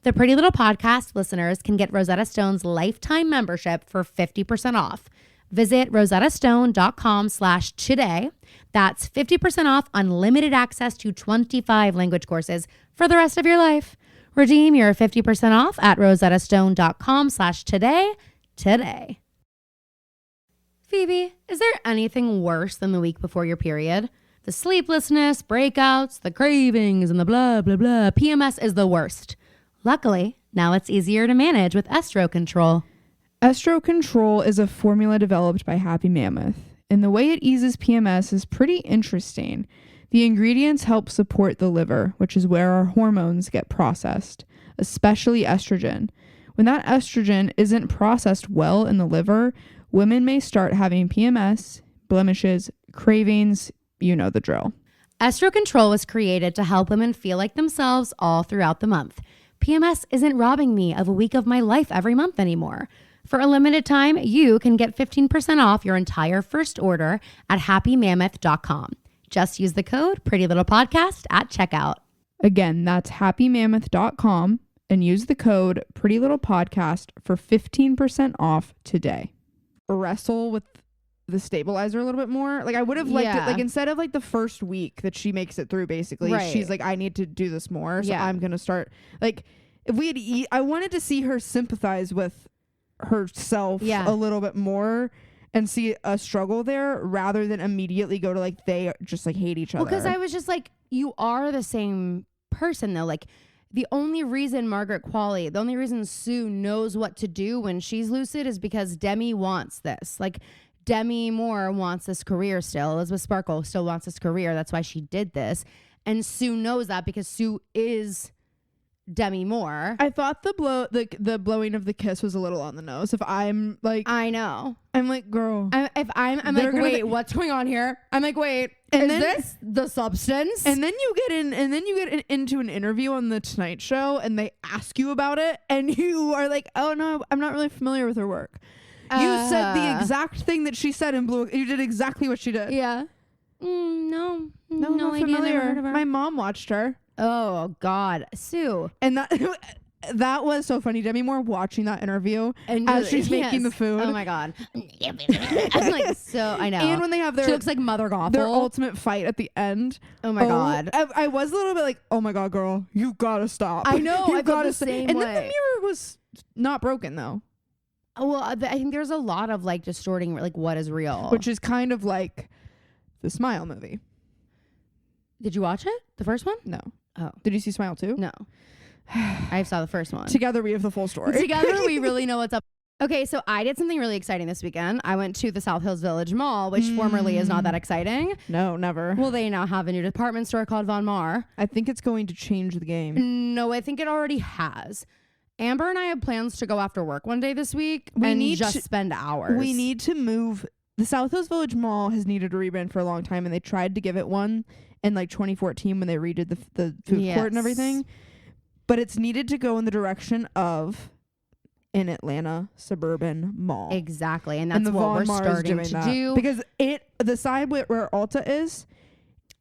The Pretty Little Podcast listeners can get Rosetta Stone's lifetime membership for 50% off. Visit rosettastone.com/today. That's 50% off unlimited access to 25 language courses for the rest of your life. Redeem your 50% off at rosettastone.com/today today. Phoebe, is there anything worse than the week before your period? The sleeplessness, breakouts, the cravings, and the blah, blah, blah. PMS is the worst. Luckily, now it's easier to manage with Estro Control. Estro Control is a formula developed by Happy Mammoth, and the way it eases PMS is pretty interesting. The ingredients help support the liver, which is where our hormones get processed, especially estrogen. When that estrogen isn't processed well in the liver, women may start having PMS, blemishes, cravings, you know the drill. Estro Control was created to help women feel like themselves all throughout the month. PMS isn't robbing me of a week of my life every month anymore. For a limited time, you can get 15% off your entire first order at happymammoth.com. Just use the code PrettyLittlePodcast at checkout. Again, that's happymammoth.com and use the code PrettyLittlePodcast for 15% off today. Wrestle with the stabilizer a little bit more. Like I would have liked it, like instead of like the first week that she makes it through, basically, she's like, I need to do this more. So I'm going to start, like, if we had I wanted to see her sympathize with herself a little bit more and see a struggle there rather than immediately go to like they just like hate each other. Well, because I was just like, you are the same person though. Like the only reason Margaret Qualley, the only reason Sue knows what to do when she's lucid is because Demi wants this. Like Demi Moore wants this career still. Elizabeth Sparkle still wants this career. That's why she did this. And Sue knows that because Sue is Demi Moore. I thought the blowing of the kiss was a little on the nose. If I'm like, I know. I'm like, girl. I'm like, wait, what's going on here? I'm like, wait, is this the substance? And then you get into an interview on the Tonight Show, and they ask you about it, and you are like, oh no, I'm not really familiar with her work. You said the exact thing that she said in Blue. You did exactly what she did. Yeah. No idea. Never heard of her. My mom watched her. Oh God, Sue. And that was so funny. Demi Moore watching that interview and as she's making the food. Oh my God. I'm like, so I know. And when they have she looks like Mother Gothel. Their ultimate fight at the end. Oh my God. I was a little bit like, oh my God, girl, you gotta stop. I know. You I got the same way. And then the mirror was not broken though. Well, I think there's a lot of like distorting like what is real, which is kind of like the Smile movie. Did you watch it? The first one? No. Oh. Did you see Smile 2? No. I saw the first one. Together we have the full story. Together we really know what's up. Okay, so I did something really exciting this weekend. I went to the South Hills Village Mall, which formerly is not that exciting. No, never. Well, they now have a new department store called Von Maur. I think it's going to change the game. No, I think it already has. Amber and I have plans to go after work one day this week and spend hours. We need to move. The South Hills Village Mall has needed a rebrand for a long time, and they tried to give it one in like 2014 when they redid the food court and everything. But it's needed to go in the direction of an Atlanta suburban mall. Exactly. And that's what we're starting to do. Because the side where Ulta is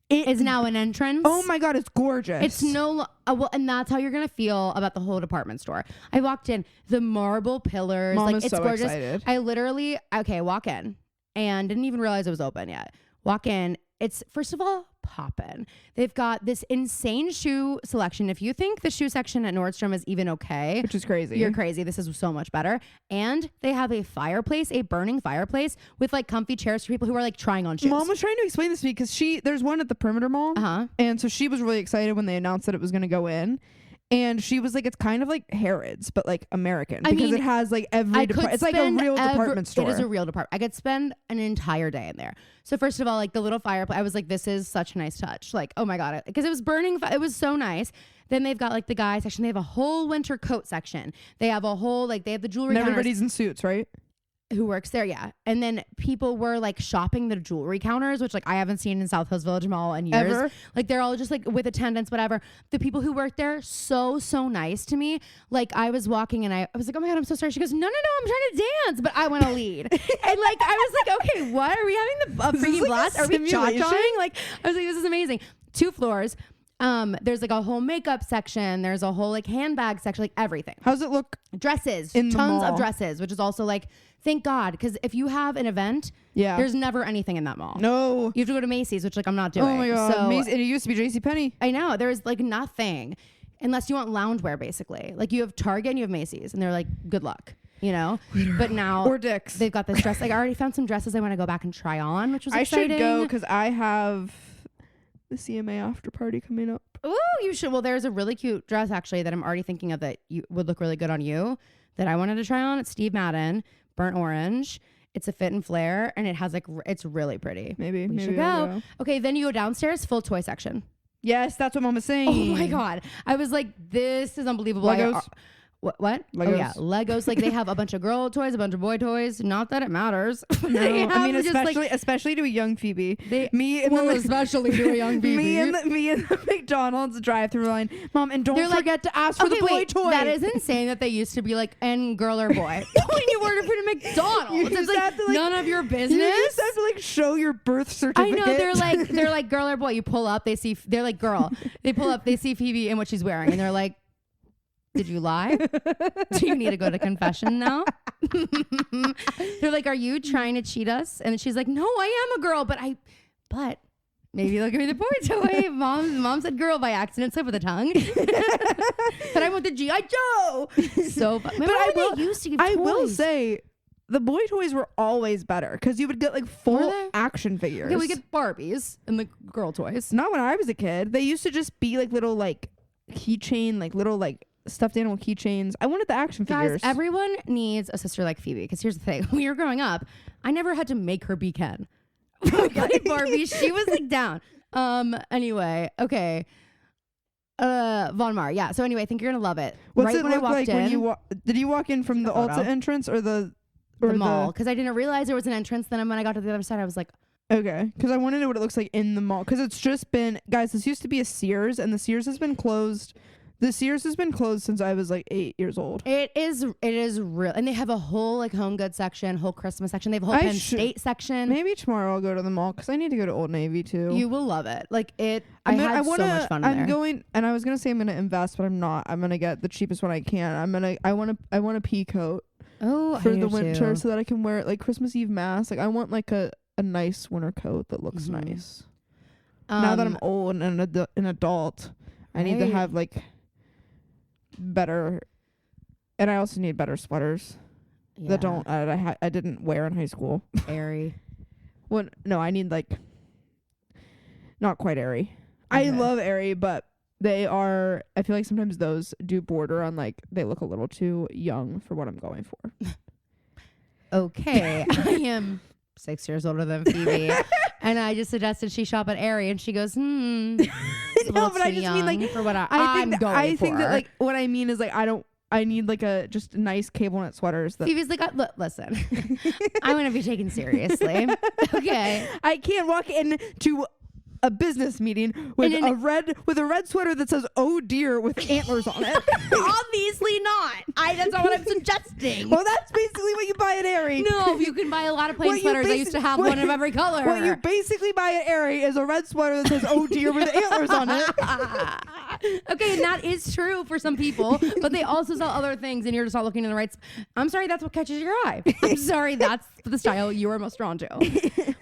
is now an entrance. Oh my God, it's gorgeous. It's well, and that's how you're gonna feel about the whole department store. I walked in, the marble pillars, Mom like is it's so gorgeous. excited. I literally walk in and didn't even realize it was open yet. Walk in, it's first of all poppin'. They've got this insane shoe selection. If you think the shoe section at Nordstrom is even okay, Which is crazy. you're crazy. This is so much better. And they have a fireplace, a burning fireplace with like comfy chairs for people who are like trying on shoes. Mom was trying to explain this to me because there's one at the Perimeter Mall. Uh-huh. And so she was really excited when they announced that it was going to go in. And she was like, it's kind of like Harrods, but like American. I Because mean, it has like every department. It's like a real department store. It is a real department. I could spend an entire day in there. So first of all, like the little fireplace, I was like, this is such a nice touch. Like, oh my God. Because it was burning. It was so nice. Then they've got like the guy section. They have a whole winter coat section. They have a whole, like they have the jewelry And counters. everybody's in suits, right? Who works there, yeah. And then people were like shopping the jewelry counters, which like I haven't seen in South Hills Village Mall in years. Ever? Like they're all just like with attendants, whatever. The people who work there, so nice to me. Like I was walking and I was like, oh my God, I'm so sorry. She goes, no, I'm trying to dance, but I want to lead. And like I was like, okay, what? Are we having a freaking like blast? a Are we simulation? cha-chaing? Like I was like, this is amazing. 2 floors. There's like a whole makeup section. There's a whole like handbag section, like everything. How's it look? Dresses, In the tons mall? of dresses, which is also like, thank God, because if you have an event, Yeah. there's never anything in that mall. No. You have to go to Macy's, which like I'm not doing. Oh my God. So Macy's, and it used to be JCPenney. I know there's like nothing, unless you want loungewear, basically. Like you have Target and you have Macy's, and they're like, good luck, you know. But now Or Dick's. they've got this dress. Like I already found some dresses I want to go back and try on, which was I exciting. should go because I have the CMA after party coming up. Ooh, you should. Well, there's a really cute dress actually that I'm already thinking of that you would look really good on you that I wanted to try on. It's Steve Madden, burnt orange. It's a fit and flare, and it has like it's really pretty. Maybe. We maybe should I'll go. Okay, then you go downstairs, full toy section. Yes, that's what Mom was saying. Oh my God, I was like, this is unbelievable. Legos? What? Legos. Oh yeah, Legos. Like they have a bunch of girl toys, a bunch of boy toys. Not that it matters. No, I mean, just, like, especially to a young Phoebe. They, Me and well, the especially to a young baby. me and the McDonald's drive-through line. Mom, and don't They're like, forget to ask for the boy wait, toy. That is insane that they used to be like, and girl or boy. When you order from McDonald's, You it's just like, have to, like, none of your You business. just have to like show your birth I certificate. know they're like girl or boy. You pull up, they're like girl. They pull up, they see Phoebe and what she's wearing, and they're like, did you lie? Do you need to go to confession now? They're like, are you trying to cheat us? And she's like, no, I am a girl, but maybe they'll give me the boy toy. Mom said girl by accident, slip of the tongue. But I want the G.I. Joe. So, remember when they used to give I toys? will say, the boy toys were always better because you would get like Were full they? action figures. Okay, we get Barbies and the girl toys. Not when I was a kid. They used to just be like little like keychain, like little like stuffed animal keychains. I wanted the action figures. Guys, everyone needs a sister like Phoebe. Because here's the thing: when you were growing up, I never had to make her be Ken. Like Barbie, she was like down. Anyway, okay. Von Mar, yeah. So anyway, I think you're gonna love it. What's right it when I look walked like in, when you did you walk in from the photo. Ulta entrance or the mall, because I didn't realize there was an entrance. Then when I got to the other side, I was like, Okay, because I want to know what it looks like in the mall. Because it's just been, guys, this used to be a Sears, and the Sears has been closed. The Sears has been closed since I was like 8 years old. it is real, and they have a whole like home goods section, whole Christmas section. They have a whole I Penn should- State section. Maybe tomorrow I'll go to the mall because I need to go to Old Navy too. You will love it. Like it. I had so much fun in I'm there. going, and I was gonna say I'm gonna invest, but I'm not. I'm gonna get the cheapest one I can. I want a pea coat Oh, for I the do winter too. so that I can wear it like Christmas Eve mask. Like I want like a nice winter coat that looks Mhm. nice. Now that I'm Um, old and an adult, I need to Right. have like better, and I also need better sweaters that don't I didn't wear in high school. airy. No, I need like not quite airy. I Okay. love airy, but they are. I feel like sometimes those do border on like they look a little too young for what I'm going for. Okay, I am 6 years older than Phoebe, and I just suggested she shop at Aerie, and she goes, it's a little but I too just mean like young for what I I'm think going I think that for." like what I mean is like I need like a just nice cable knit sweaters that Phoebe's like, look, listen, I want to be taken seriously. Okay, I can't walk into a business meeting with a red sweater that says "Oh dear" with antlers on it. Obviously not. That's not what I'm suggesting. Well, that's basically what you buy at Aerie. No, you can buy a lot of plain sweaters. I used to have one of every color. What you basically buy at Aerie is a red sweater that says "Oh dear" with antlers on it. Okay, and that is true for some people, but they also sell other things, and you're just not looking in the right. I'm sorry, that's what catches your eye. I'm sorry, that's the style you are most drawn to.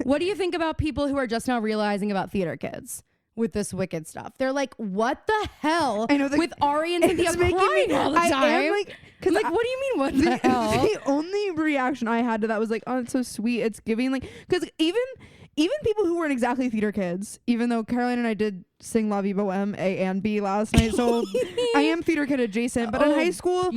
What do you think about people who are just now realizing about theater kids with this Wicked stuff? They're like, what the hell? I know with Ari and Cynthia crying all the time. What do you mean, what the hell? The only reaction I had to that was like, oh, it's so sweet. It's giving like, because even people who weren't exactly theater kids, even though Caroline and I did sing La Vie Boheme A and B last night, so I am theater kid adjacent. But in high school,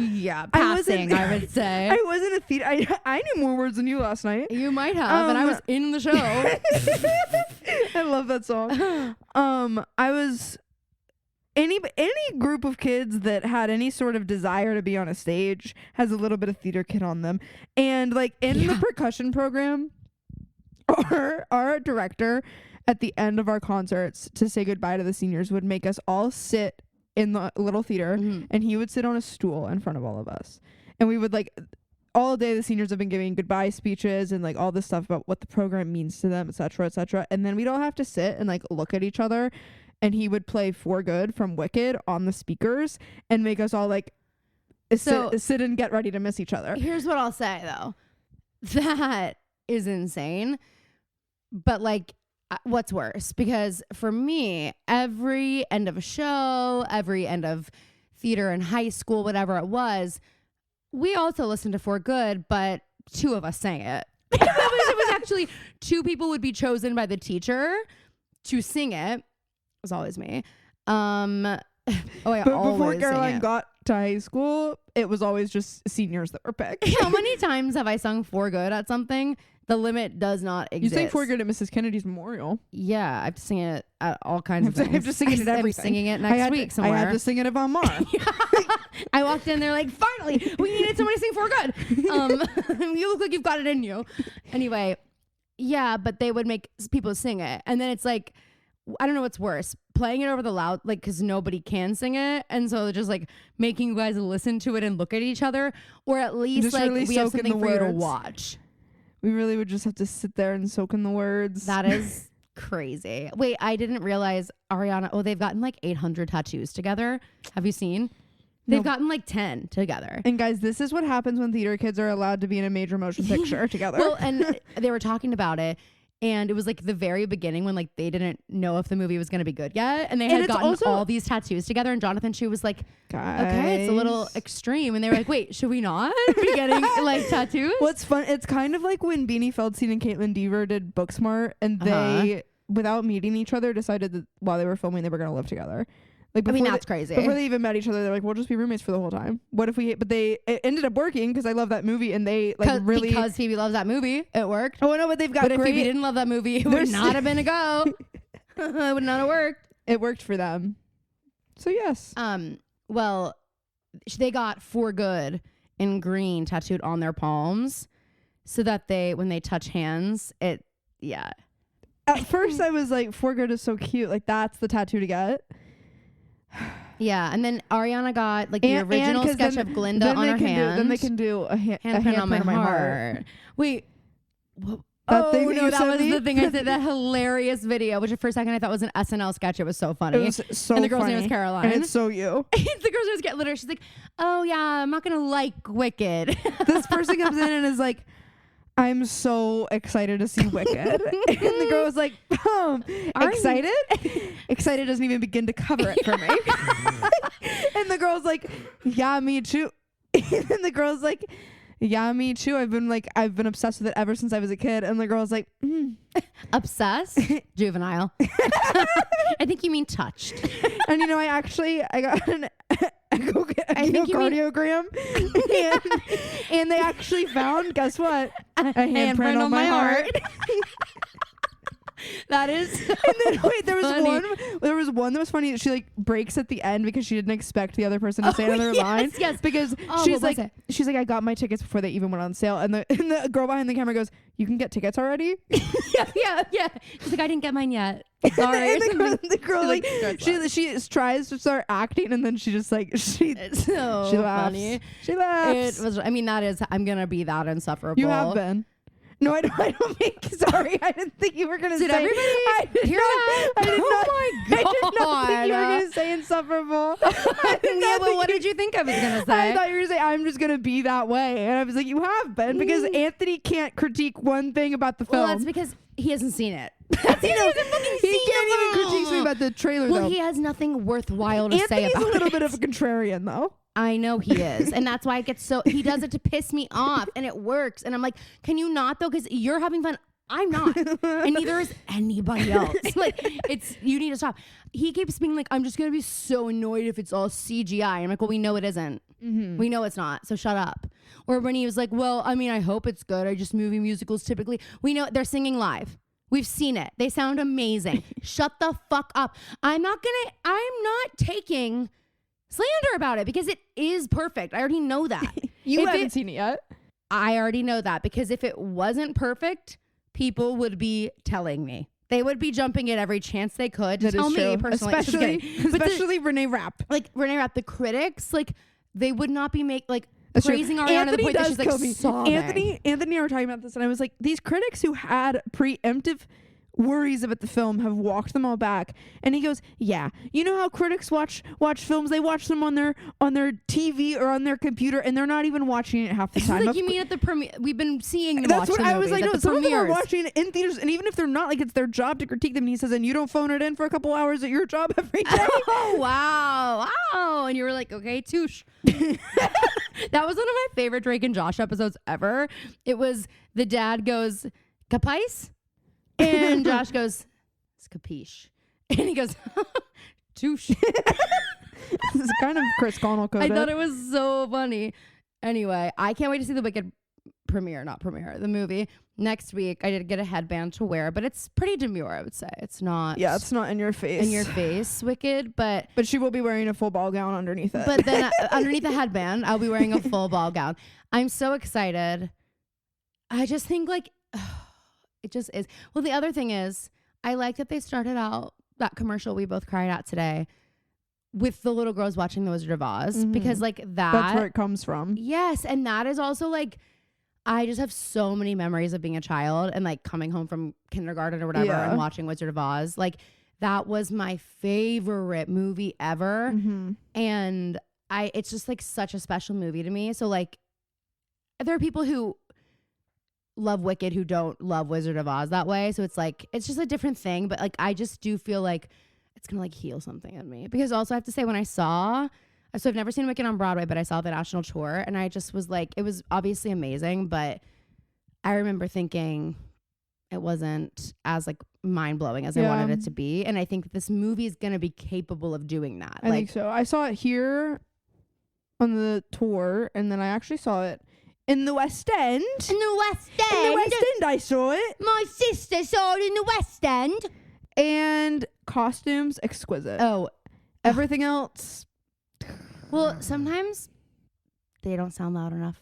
passing, I would say. I wasn't a theater. I knew more words than you last night. You might have, and I was in the show. I love that song. I was any group of kids that had any sort of desire to be on a stage has a little bit of theater kid on them, and like in the percussion program. Our director at the end of our concerts to say goodbye to the seniors would make us all sit in the little theater, and he would sit on a stool in front of all of us, and we would like all day the seniors have been giving goodbye speeches and like all this stuff about what the program means to them, etc., and then we'd all have to sit and like look at each other, and he would play For Good from Wicked on the speakers and make us all like sit and get ready to miss each other. Here's what I'll say though, that is insane. But like, what's worse? Because for me, every end of a show, every end of theater in high school, whatever it was, we also listened to For Good, but two of us sang it. It was actually two people would be chosen by the teacher to sing it. It was always me. But before Caroline got to high school, it was always just seniors that were picked. How many times have I sung For Good at something? The limit does not exist. You sang For Good at Mrs. Kennedy's memorial. Yeah, I have to sing it at all kinds of things. I have to sing it at everything. I'm singing it next week somewhere. I had to sing it at Von Mar. I walked in there like, finally, we needed somebody to sing For Good. You look like you've got it in you. Anyway, yeah, but they would make people sing it. And then it's like, I don't know what's worse, playing it over the loud, like, because nobody can sing it, and so just like making you guys listen to it and look at each other, or at least just like really we have something for you to watch. We really would just have to sit there and soak in the words. That is crazy. Wait, I didn't realize Ariana. Oh, they've gotten like 800 tattoos together. Have you seen? They've gotten like 10 together. And guys, this is what happens when theater kids are allowed to be in a major motion picture together. Well, and they were talking about it. And it was like the very beginning when like they didn't know if the movie was going to be good yet. And they had gotten all these tattoos together. And Jonathan Chu was like, okay, it's a little extreme. And they were like, wait, should we not be getting like tattoos? What's fun? It's kind of like when Beanie Feldstein and Caitlin Dever did Booksmart. And they, without meeting each other, decided that while they were filming, they were going to live together. Like that's crazy. Before they even met each other, they're like, we'll just be roommates for the whole time. What if it ended up working because I love that movie, and they like really because Phoebe loves that movie, it worked. Oh no, but they've got. But if Phoebe didn't love that movie, it would not have been a go. It would not have worked. It worked for them. So yes. Well, they got For Good in green tattooed on their palms, so that when they touch hands, At first, I was like, For Good is so cute. Like that's the tattoo to get. Yeah, and then Ariana got like the original sketch of Glinda on her hand. Then they can do a handprint on my heart. Wait. That thing that was the thing I said. That hilarious video, which for a second I thought was an SNL sketch. It was so funny. It was so and the girl's funny. name was Caroline. And it's so you. The girl's name was literally. She's like, oh yeah, I'm not gonna like Wicked. This person comes in and is like, I'm so excited to see Wicked. And the girl was like, excited? Excited doesn't even begin to cover it for me. And the girl's like, yeah, me too. And the girl's like, yeah, me too. I've been obsessed with it ever since I was a kid. And the girl's like, obsessed? Juvenile. I think you mean touched. And I got an echocardiogram, and they actually found, guess what? A handprint on my heart. That is. And then wait, there funny. was one that was funny that she like breaks at the end because she didn't expect the other person to say another yes, line. Yes. Because Oh, she's what was like it? I got my tickets before they even went on sale, and the girl behind the camera goes, "You can get tickets already?" yeah. She's like, I didn't get mine yet. Sorry. And the girl She, like starts she tries to start acting, and then she just like It's so she laughs. funny. She laughs. It was. I mean, that is. I'm gonna be that insufferable. You have been. No, I don't think. Sorry, I didn't think you were gonna Did say. everybody I did hear not, that? I did Oh not. my I did not think you were God. gonna say insufferable. Yeah, but what did you think I was gonna say? I thought you were gonna say I'm just gonna be that way, and I was like, you have been, because Anthony can't critique one thing about the film. Well, that's because he hasn't seen it. That's he he hasn't fucking he seen can't even it. critique me about the trailer. Well, though. he has nothing worthwhile to say Anthony's about a little it. bit of a contrarian, though. I know he is. And that's why it gets so, he does it to piss me off, and it works. And I'm like, can you not though? Because you're having fun. I'm not. And neither is anybody else. Like, you need to stop. He keeps being like, I'm just going to be so annoyed if it's all CGI. I'm like, well, we know it isn't. Mm-hmm. We know it's not. So shut up. Or when he was like, well, I mean, I hope it's good. I just movie musicals typically. We know they're singing live. We've seen it. They sound amazing. Shut the fuck up. I'm not taking slander about it because it is perfect. I already know that. You If haven't it- seen it yet. I already know that because if it wasn't perfect, people would be telling me. They would be jumping at every chance they could to That tell is me true. personally. Just kidding. But Especially Renee Rapp. like Renee Rapp, the critics, like they would not be That's true. praising Ariana to the Anthony point that does she's like kill me. sobbing. Anthony and I were talking about this, and I was like, these critics who had preemptive worries about the film have walked them all back. And he goes, yeah, you know how critics watch films? They watch them on their TV or on their computer, and they're not even watching it half the He's time. like, you mean at the premiere? We've been seeing them That's watch what the I was movies like. at No, the some of them are premieres. watching it in theaters, and even if they're not, like, it's their job to critique them. And he says, and you don't phone it in for a couple hours at your job every day. Oh, wow. And you were like, okay, touche. That was one of my favorite Drake and Josh episodes ever. It was the dad goes, capice? And Josh goes, it's capiche. And he goes, touche. This is kind of Chris Connell coded. I thought it was so funny. Anyway, I can't wait to see the Wicked the movie. Next week, I did get a headband to wear, but it's pretty demure, I would say. It's not it's not in your face. in your face, Wicked, but But she will be wearing a full ball gown underneath it. But then underneath the headband, I'll be wearing a full ball gown. I'm so excited. I just think it just is. Well, the other thing is, I like that they started out that commercial we both cried at today with the little girls watching The Wizard of Oz because that's where it comes from. Yes, and that is also I just have so many memories of being a child and coming home from kindergarten or whatever and watching Wizard of Oz. That was my favorite movie ever. Mm-hmm. And it's just such a special movie to me. So there are people who love Wicked who don't love Wizard of Oz that way. So it's just a different thing. But I just do feel like it's gonna heal something in me. Because also I have to say, when I've never seen Wicked on Broadway, but I saw the national tour and I just was it was obviously amazing, but I remember thinking it wasn't as mind blowing as I wanted it to be. And I think that this movie is gonna be capable of doing that. I think so. I saw it here on the tour, and then I actually saw it in the West End. In the West End? In the West End, I saw it. My sister saw it in the West End. And costumes, exquisite. Oh, Everything else. well, sometimes they don't sound loud enough.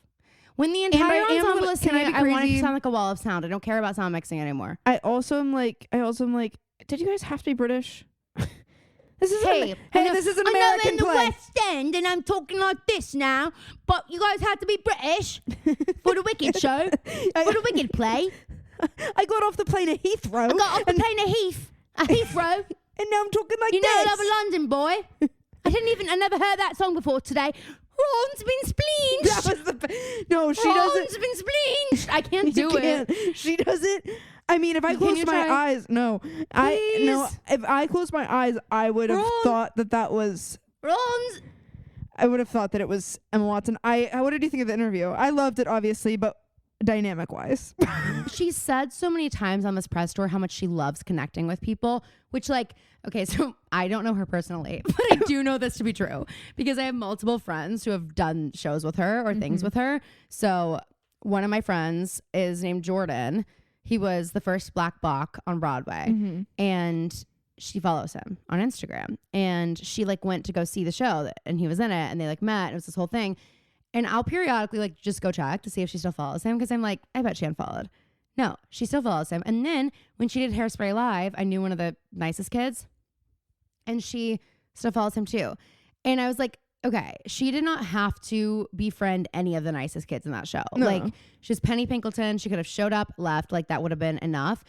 When the I entire am a ensemble little- is can I singing, be I want it to crazy? sound like a wall of sound. I don't care about sound mixing anymore. I also am like, did you guys have to be British? This is Hey, this is an American in the play. West End, and I'm talking like this now. But you guys had to be British for the Wicked show, for the Wicked play. I got off the plane at Heathrow. I got off the plane at Heathrow. And now I'm talking like You know, this. I love a London boy. I never heard that song before today. Ron's been spleenched. That was no, she doesn't. Ron's been spleenched. I can't You do it. can't. She doesn't. I mean, if I Can close you my try? eyes, no. If I closed my eyes, I would have Ron. thought that was. Ron's. I would have thought that it was Emma Watson. What did you think of the interview? I loved it, obviously, but dynamic wise. She said so many times on this press tour how much she loves connecting with people, which okay, so I don't know her personally, but I do know this to be true because I have multiple friends who have done shows with her or things with her. So one of my friends is named Jordan. He was the first Black Bach on Broadway. Mm-hmm. And she follows him on Instagram. And she like went to go see the show and he was in it and they like met. It was this whole thing. And I'll periodically like just go check to see if she still follows him because I'm like, I bet she unfollowed. No, she still follows him. And then when she did Hairspray Live, I knew one of the nicest kids and she still follows him too. And I was like, okay, she did not have to befriend any of the nicest kids in that show. No. Like she's Penny Pinkleton. She could have showed up, left. Like that would have been enough.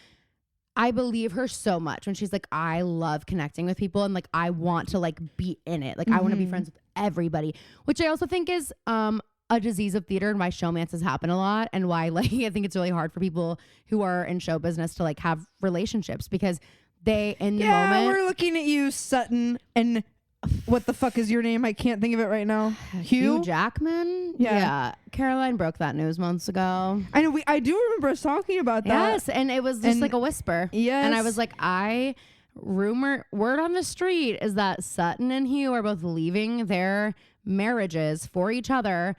I believe her so much when she's like, I love connecting with people and like I want to like be in it. Like I want to be friends with everybody, which I also think is a disease of theater and why showmances happen a lot and why like I think it's really hard for people who are in show business to like have relationships because they in the moment. We're looking at you, Sutton, and what the fuck is your name? I can't think of it right now. Hugh Jackman. Yeah. Caroline broke that news months ago. I know. I do remember us talking about that. Yes, and it was just like a whisper. Yes, and I was like, word on the street is that Sutton and Hugh are both leaving their marriages for each other.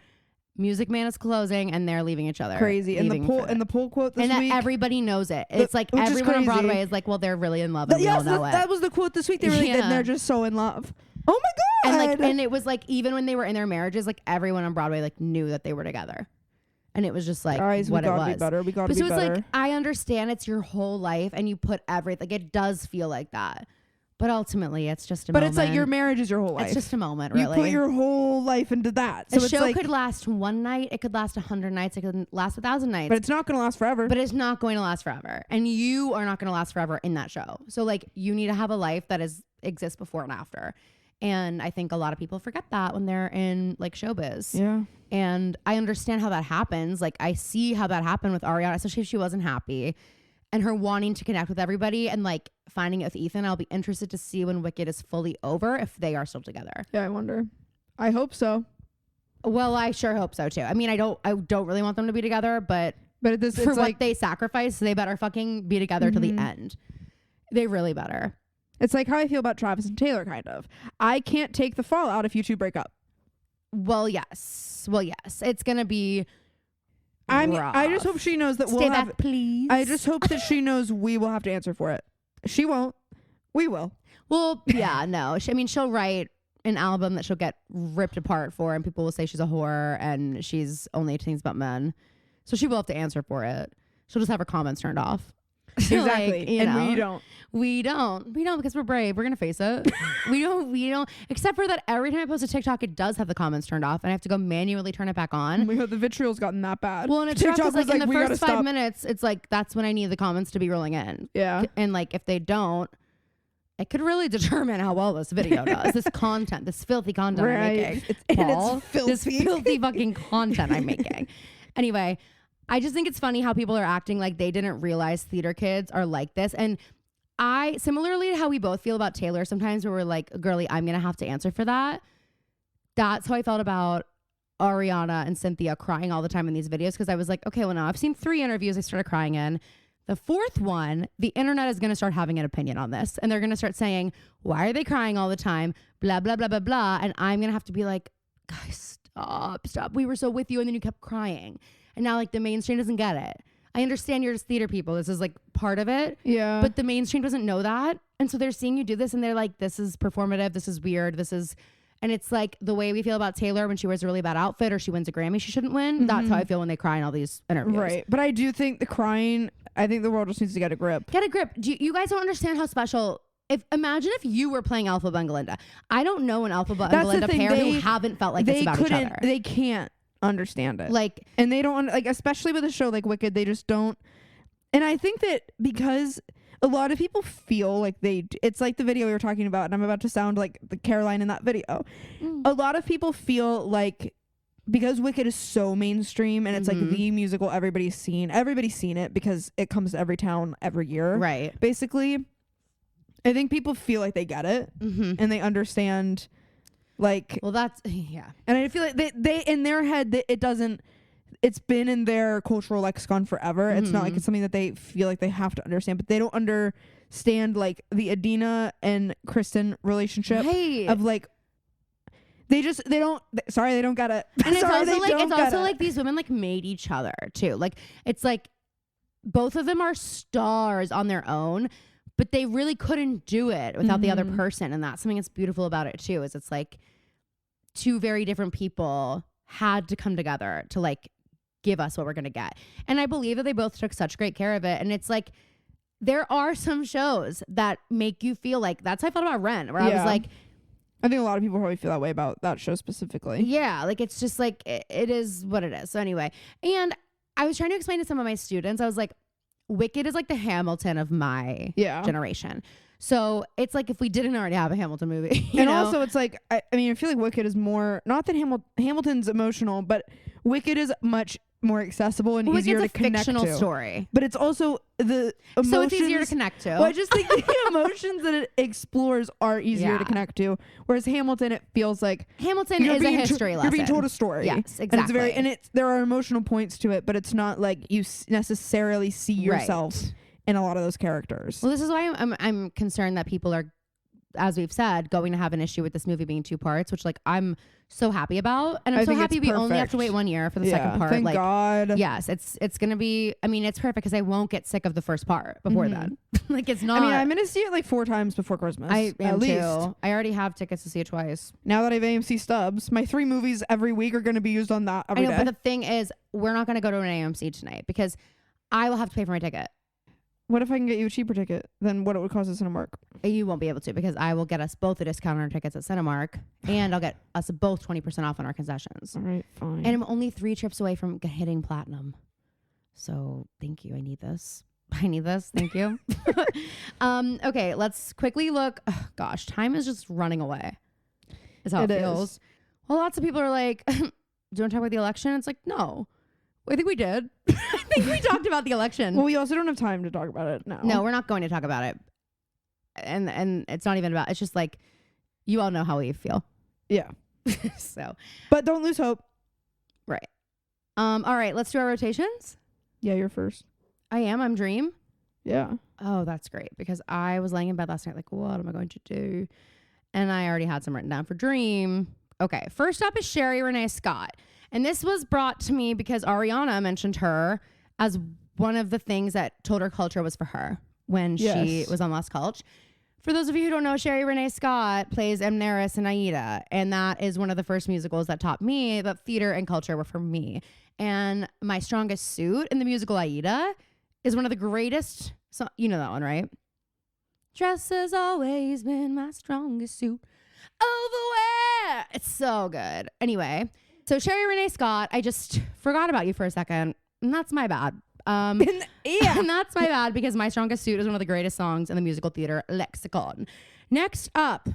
Music Man is closing and they're leaving each other. Crazy. And the poll quote this and week. And everybody knows it. It's like everyone on Broadway is like, well, they're really in love and we all know it. That was the quote this week. They were like, and they're just so in love. Oh my God. And it was like, even when they were in their marriages, like everyone on Broadway like knew that they were together. And it was just like guys, what we gotta it was. Be better. We gotta so be it's better. like, I understand it's your whole life and you put everything, like it does feel like that. But ultimately, it's just a moment. But it's like your marriage is your whole life. It's just a moment, really. You put your whole life into that. So a it's show like, could last one night. It could last 100 nights. It could last 1,000 nights. but it's not going to last forever. But it's not going to last forever. And you are not going to last forever in that show. So like you need to have a life that exists before and after. And I think a lot of people forget that when they're in like showbiz. Yeah. And I understand how that happens. Like I see how that happened with Ariana, especially if she wasn't happy. And her wanting to connect with everybody and like finding it with Ethan. I'll be interested to see when Wicked is fully over if they are still together. Yeah, I wonder. I hope so. Well, I sure hope so too. I mean, I don't really want them to be together, but it's for what like, they sacrificed, they better fucking be together till the end. They really better. It's like how I feel about Travis and Taylor, kind of. I can't take the fallout if you two break up. Well, yes. It's gonna be. I just hope she knows that Stay back, please. I just hope that she knows we will have to answer for it. She won't. We will. Well, yeah, no. She'll write an album that she'll get ripped apart for, and people will say she's a whore and she's only thinks about men. So she will have to answer for it. She'll just have her comments turned off. Exactly. Like, we don't. We don't because we're brave. We're gonna face it. we don't. Except for that, every time I post a TikTok, it does have the comments turned off, and I have to go manually turn it back on. We hope the vitriol's gotten that bad. Well, and it's TikTok like in the "We first gotta 5 stop." minutes, it's like that's when I need the comments to be rolling in. Yeah. And like if they don't, it could really determine how well this video does. This content, this filthy content I'm making. It's filthy. This filthy fucking content I'm making. Anyway, I just think it's funny how people are acting like they didn't realize theater kids are like this. And I, similarly to how we both feel about Taylor sometimes where we're like, girly, I'm going to have to answer for that. That's how I felt about Ariana and Cynthia crying all the time in these videos. Because I was like, okay, well now I've seen 3 interviews I started crying in. The 4th one, the internet is going to start having an opinion on this. And they're going to start saying, why are they crying all the time? Blah, blah, blah, blah, blah. And I'm going to have to be like, guys, stop. We were so with you. And then you kept crying. And now like the mainstream doesn't get it. I understand you're just theater people. This is like part of it. Yeah. But the mainstream doesn't know that. And so they're seeing you do this and they're like, this is performative. This is weird. And it's like the way we feel about Taylor when she wears a really bad outfit or she wins a Grammy she shouldn't win. That's how I feel when they cry in all these interviews. Right. But I do think the crying, I think the world just needs to get a grip. Get a grip. You guys don't understand how special. Imagine if you were playing Alpha and Galinda. I don't know an Alpha and Galinda pair who haven't felt like this about each other. They can't understand it. Like, and they don't like, especially with a show like Wicked, they just don't. And I think that because a lot of people feel like it's like the video we were talking about, and I'm about to sound like the Caroline in that video. A lot of people feel like because Wicked is so mainstream and it's like the musical everybody's seen it because it comes to every town every year. right. Basically, I think people feel like they get it and they understand. Like, Well, that's, yeah. and I feel like they in their head, it's been in their cultural lexicon forever. It's not like it's something that they feel like they have to understand, but they don't understand like the Adina and Kristen relationship Right. of like, they don't get it. And it's Sorry, also they like, don't it's get also it. like these women like made each other too. Like, it's like, both of them are stars on their own, but they really couldn't do it without the other person. And that's something that's beautiful about it too, is it's like two very different people had to come together to like give us what we're going to get. And I believe that they both took such great care of it. And it's like, there are some shows that make you feel like, that's how I felt about Ren, where I was like, I think a lot of people probably feel that way about that show specifically. yeah, like it's just like, it is what it is. So anyway, and I was trying to explain to some of my students, I was like, Wicked is like the Hamilton of my generation. So it's like if we didn't already have a Hamilton movie. And also it's like, I mean, I feel like Wicked is more, not that Hamilton's emotional, but Wicked is much more accessible and easier to connect to. It's a fictional story. But it's also the emotions. So it's easier to connect to. Well, I just think the emotions that it explores are easier to connect to. Whereas Hamilton, it feels like Hamilton is a history lesson. You're being told a story. Yes, exactly. And there are emotional points to it, but it's not like you necessarily see yourself in a lot of those characters. Well, this is why I'm concerned that people are, as we've said, going to have an issue with this movie being 2 parts, which like I'm so happy about. And I'm so happy we only have to wait 1 year for the second part. Thank God. Yes, it's going to be, I mean, it's perfect because I won't get sick of the first part before then. Like it's not. I mean, I'm going to see it like 4 times before Christmas. I am at least. too. I already have tickets to see it twice. Now that I have AMC stubs, my 3 movies every week are going to be used on that every day. But the thing is, we're not going to go to an AMC tonight because I will have to pay for my ticket. What if I can get you a cheaper ticket than what it would cost at Cinemark? You won't be able to because I will get us both a discount on our tickets at Cinemark and I'll get us both 20% off on our concessions. All right, fine. And I'm only 3 trips away from hitting platinum. So thank you. I need this. Thank you. Okay, let's quickly look. Oh, gosh, time is just running away. Is how it feels. Well, lots of people are like, do you want to talk about the election? It's like, no. I think we did. I think we talked about the election. Well, we also don't have time to talk about it now. No, we're not going to talk about it. And it's not even about, it's just like, you all know how we feel. Yeah. So. But don't lose hope. Right. All right, let's do our rotations. Yeah, you're first. I'm Dream. Yeah. Oh, that's great. Because I was laying in bed last night like, what am I going to do? And I already had some written down for Dream. Okay, first up is Sherry Renee Scott. And this was brought to me because Ariana mentioned her as one of the things that told her culture was for her when she was on Lost Culture. For those of you who don't know, Sherry Renee Scott plays Amneris in Aida. And that is one of the first musicals that taught me that theater and culture were for me. And My Strongest Suit in the musical Aida is one of the greatest. You know that one, right? Dress has always been my strongest suit. Overwear. It's so good. Anyway. So Sherry Renee Scott, I just forgot about you for a second. And that's my bad. And that's my bad because My Strongest Suit is one of the greatest songs in the musical theater lexicon. Next up.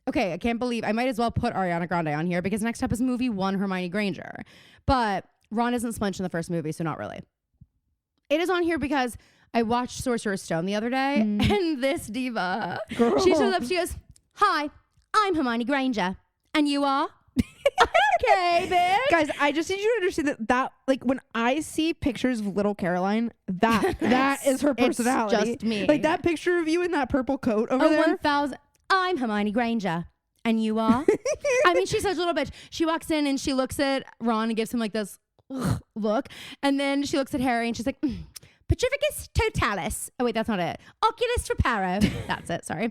Okay, I can't believe I might as well put Ariana Grande on here because next up is movie 1, Hermione Granger. But Ron isn't Splinch in the first movie, so not really. It is on here because I watched Sorcerer's Stone the other day and this diva, she shows up, she goes, "Hi, I'm Hermione Granger. And you are?" Okay, bitch. Guys, I just need you to understand that like when I see pictures of little Caroline, that is her personality. It's just me. Like that picture of you in that purple coat over there. 1000. I'm Hermione Granger. And you are? I mean, she's such a little bitch. She walks in and she looks at Ron and gives him like this look. And then she looks at Harry and she's like, Petrificus totalis. Oh, wait, that's not it. Oculus reparo. That's it. Sorry.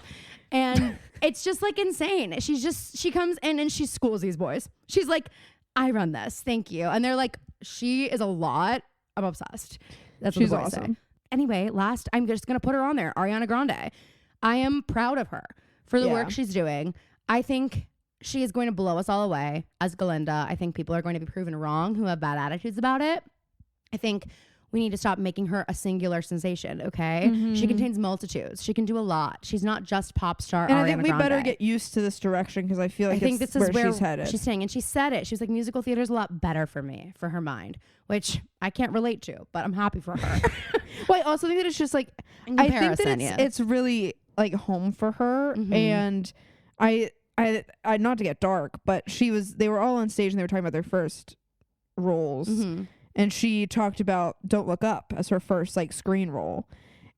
And it's just like insane. She comes in and she schools these boys. She's like, I run this. Thank you. And they're like, she is a lot. I'm obsessed. That's what she's the boys awesome. say. Anyway, last, I'm just going to put her on there. Ariana Grande. I am proud of her for the work she's doing. I think she is going to blow us all away as Glinda. I think people are going to be proven wrong who have bad attitudes about it. I think we need to stop making her a singular sensation, okay? She contains multitudes. She can do a lot. She's not just pop star and Ariana I think we Grande. better get used to this direction because I feel like this is where she's headed. She's saying, and she said it. She was like, musical theater is a lot better for me, for her mind, which I can't relate to, but I'm happy for her. Well, I also think that it's just like, I think that it's really like home for her. And I not to get dark, but they were all on stage and they were talking about their first roles. And she talked about Don't Look Up as her first like screen role.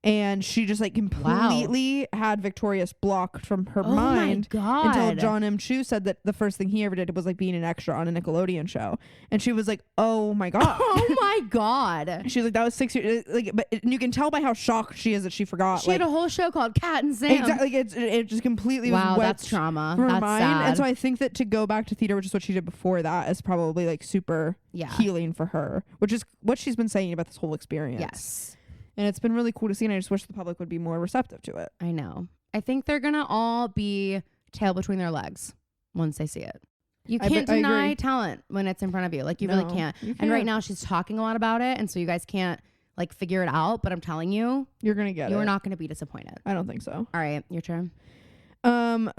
and she just like completely had Victorious blocked from her mind my God. until John M. Chu said that the first thing he ever did was like being an extra on a Nickelodeon show, and she was like, oh my God. Oh my God. She was like, that was 6 years, like, but you can tell by how shocked she is that she forgot. She had a whole show called Cat and Sam. Exactly. Like it just completely Wow, was wet that's trauma. from her That's mind. sad. And so I think that to go back to theater, which is what she did before that, is probably like super healing for her, which is what she's been saying about this whole experience. Yes. And it's been really cool to see, and I just wish the public would be more receptive to it. I know. I think they're going to all be tail between their legs once they see it. You can't I deny agree. talent when it's in front of you. Like, you really No, can't. you And right can't. now she's talking a lot about it, and so you guys can't, like, figure it out. But I'm telling you, You're going to get it. you're not going to be disappointed. I don't think so. All right, your turn.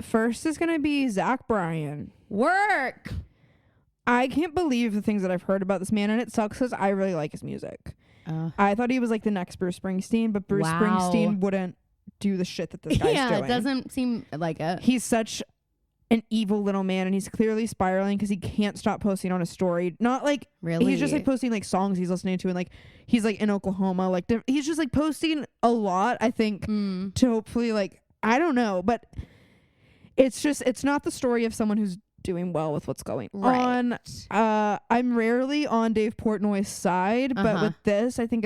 First is going to be Zach Bryan. Work. I can't believe the things that I've heard about this man, and it sucks because I really like his music. I thought he was like the next Bruce Springsteen, but Bruce Springsteen wouldn't do the shit that this guy's doing. It doesn't seem like it. He's such an evil little man, and he's clearly spiraling because he can't stop posting on a story. Not like Really? he's just like posting like songs he's listening to, and like he's like in Oklahoma, like he's just like posting a lot, I think, to hopefully, like, I don't know, but it's not the story of someone who's doing well with what's going on. I'm rarely on Dave Portnoy's side, but with this, I think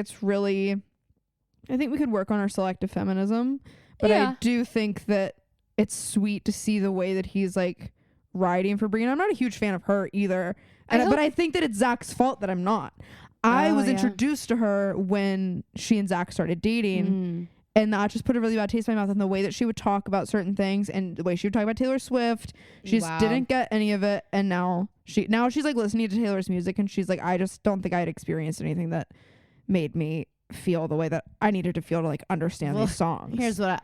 we could work on our selective feminism, but I do think that it's sweet to see the way that he's like riding for Brie. I'm not a huge fan of her either, but I think that it's Zach's fault that I'm not. I was introduced to her when she and Zach started dating, and that just put a really bad taste in my mouth. And the way that she would talk about certain things, and the way she would talk about Taylor Swift, she just didn't get any of it. And now she's like listening to Taylor's music, and she's like, I just don't think I had experienced anything that made me feel the way that I needed to feel to like understand these songs. Here's what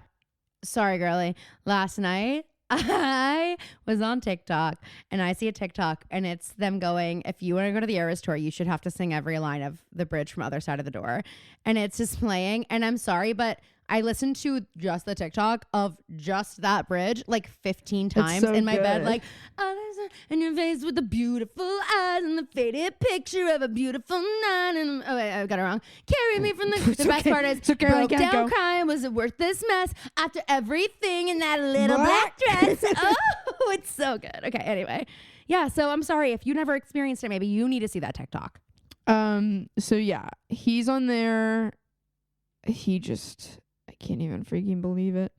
sorry, girly. Last night, I was on TikTok, and I see a TikTok, and it's them going, if you want to go to the Eras tour, you should have to sing every line of The Bridge from Other Side of the Door. And it's just playing. And I'm sorry, but I listened to just the TikTok of just that bridge like 15 times so in my bed. good. Like, and your face with the beautiful eyes and the faded picture of a beautiful night. And I got it wrong. Carry me from the best part is broke down crying. Was it worth this mess after everything in that little black dress? Oh, it's so good. Okay, anyway. Yeah, so I'm sorry if you never experienced it. Maybe you need to see that TikTok. So yeah, he's on there. I can't even freaking believe it.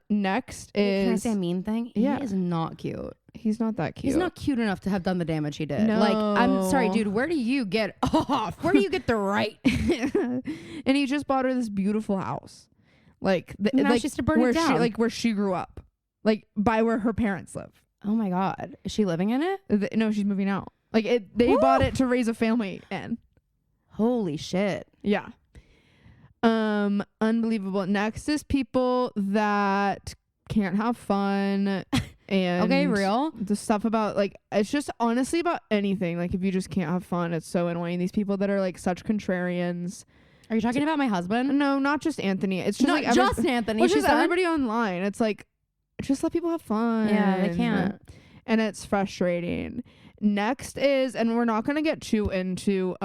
Next is, can I say a mean thing? Yeah. He is not cute. He's not that cute. He's not cute enough to have done the damage he did. No. Like, I'm sorry, dude. Where do you get off? Where do you get the right? And he just bought her this beautiful house, like Now like she has to burn it down. where she grew up, like by where her parents live. Oh my God, is she living in it? No, she's moving out. Like they bought it to raise a family in. Holy shit. Yeah. Unbelievable. Next is people that can't have fun. And Okay, real. the stuff about like, it's just honestly about anything. Like if you just can't have fun, it's so annoying. These people that are like such contrarians. Are you talking about my husband? No, not just Anthony. It's just Not like just Anthony. Well, She's just everybody online. It's like, just let people have fun. Yeah, they can't. And it's frustrating. Next is, and we're not gonna get too into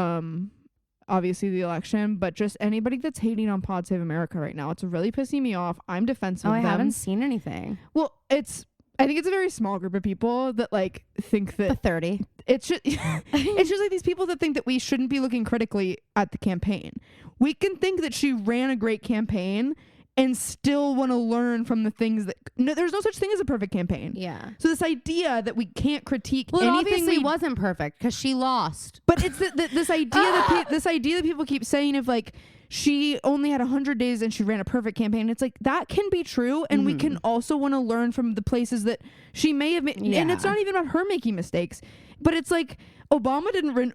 obviously the election, but just anybody that's hating on Pod Save America right now. It's really pissing me off. I'm defensive of I them. haven't seen anything. Well, I think it's a very small group of people that like think The that 30. it's just it's just like these people that think that we shouldn't be looking critically at the campaign. We can think that she ran a great campaign and still want to learn from the things that there's no such thing as a perfect campaign. Yeah. So this idea that we can't critique Well, it anything obviously wasn't perfect because she lost. but it's this idea this idea that people keep saying of like she only had 100 days and she ran a perfect campaign. It's like that can be true, and we can also want to learn from the places that she may have made. And it's not even about her making mistakes, but it's like Obama didn't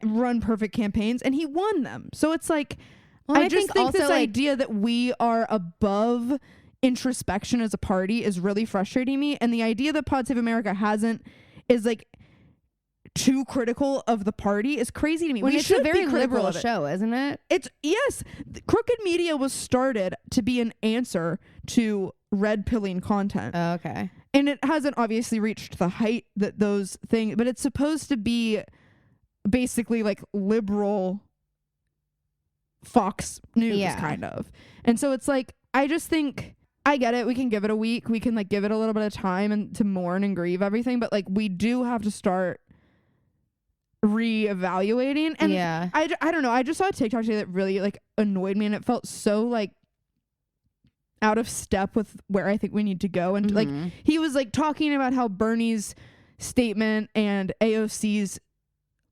run perfect campaigns and he won them. So it's like, I just think this idea that we are above introspection as a party is really frustrating me. And the idea that Pod Save America is like too critical of the party is crazy to me. When we it's should a very be critical liberal of it. show, isn't it? Yes. Crooked media was started to be an answer to red pilling content. Oh, okay. And it hasn't obviously reached the height that those things, but it's supposed to be basically like liberal Fox News Yeah. kind of. And so it's like, I just think, I get it. We can give it a week. We can like give it a little bit of time and to mourn and grieve everything. But like, we do have to start reevaluating. And yeah. I don't know. I just saw a TikTok today that really like annoyed me, and it felt so like out of step with where I think we need to go. And like, Mhm. he was like talking about how Bernie's statement and AOC's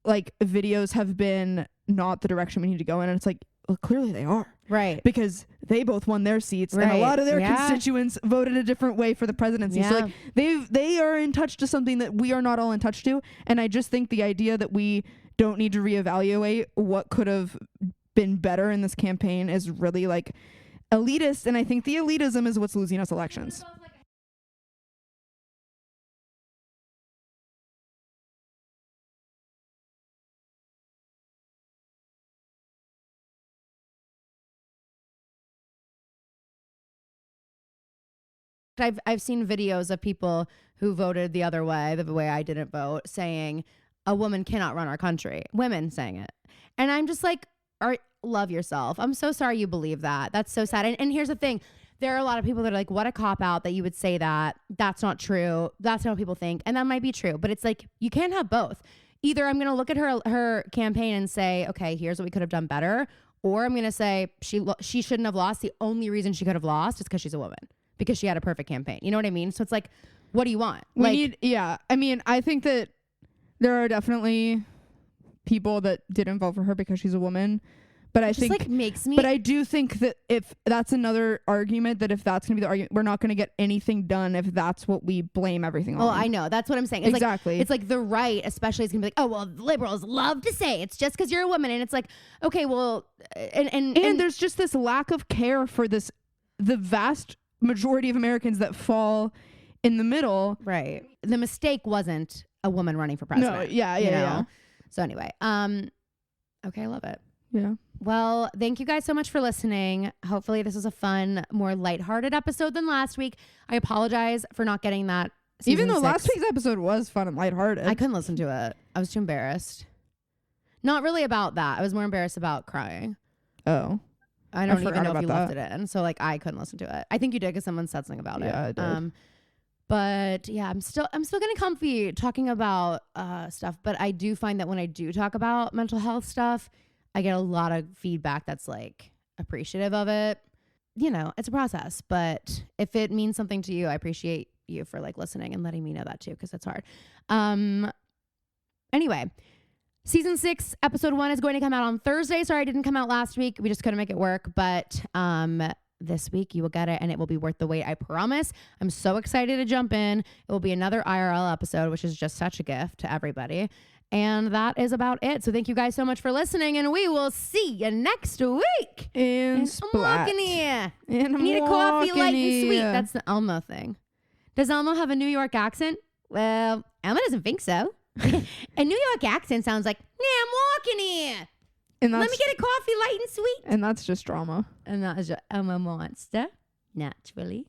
like videos have been not the direction we need to go in. And it's like, well, clearly they are, Right. because they both won their seats and a Right. lot of their Yeah. constituents voted a different way for the presidency. So Yeah. like they are in touch to something that we are not all in touch to. And I just think the idea that we don't need to reevaluate what could have been better in this campaign is really like elitist. And I think the elitism is what's losing us elections. I've seen videos of people who voted the other way, the way I didn't vote, saying a woman cannot run our country. Women saying it. And I'm just like, love yourself. I'm so sorry you believe that. That's so sad. And here's the thing. There are a lot of people that are like, what a cop out that you would say that. That's not true. That's not what people think. And that might be true. But it's like, you can't have both. Either I'm going to look at her campaign and say, okay, here's what we could have done better. Or I'm going to say she shouldn't have lost. The only reason she could have lost is because she's a woman. Because she had a perfect campaign. You know what I mean? So it's like, what do you want? I mean, I think that there are definitely people that didn't vote for her because she's a woman. But I think like makes me. But I do think that if that's another argument, that if that's going to be the argument, we're not going to get anything done if that's what we blame everything on. Oh, I know. That's what I'm saying. It's exactly. Like, it's like the right, especially, is going to be like, oh, well, liberals love to say it's just because you're a woman. And it's like, okay, well, and there's just this lack of care for the vast majority of Americans that fall in the middle. Right. The mistake wasn't a woman running for president. No, yeah. So anyway, okay, I love it. Yeah. Well, thank you guys so much for listening. Hopefully this was a fun, more lighthearted episode than last week. I apologize for not getting that. Even though last week's episode was fun and lighthearted. I couldn't listen to it. I was too embarrassed. Not really about that. I was more embarrassed about crying. Oh. I don't even forgot know if about you that. left it in. So like I couldn't listen to it. I think you did because someone said something about it. Yeah, I did. But yeah, I'm still getting comfy talking about stuff. But I do find that when I do talk about mental health stuff, I get a lot of feedback that's like appreciative of it. You know, it's a process. But if it means something to you, I appreciate you for like listening and letting me know that too, because it's hard. Anyway, season 6, episode 1 is going to come out on Thursday. Sorry, it didn't come out last week. We just couldn't make it work. But this week you will get it and it will be worth the wait. I promise. I'm so excited to jump in. It will be another IRL episode, which is just such a gift to everybody. And that is about it. So thank you guys so much for listening, and we will see you next week. In Splat. I need a coffee light and sweet. That's the Elmo thing. Does Elmo have a New York accent? Well, Elmo doesn't think so. A New York accent sounds like, yeah, I'm walking here. And Let me get a coffee light and sweet. And that's just drama. And that is your Elmo monster, naturally.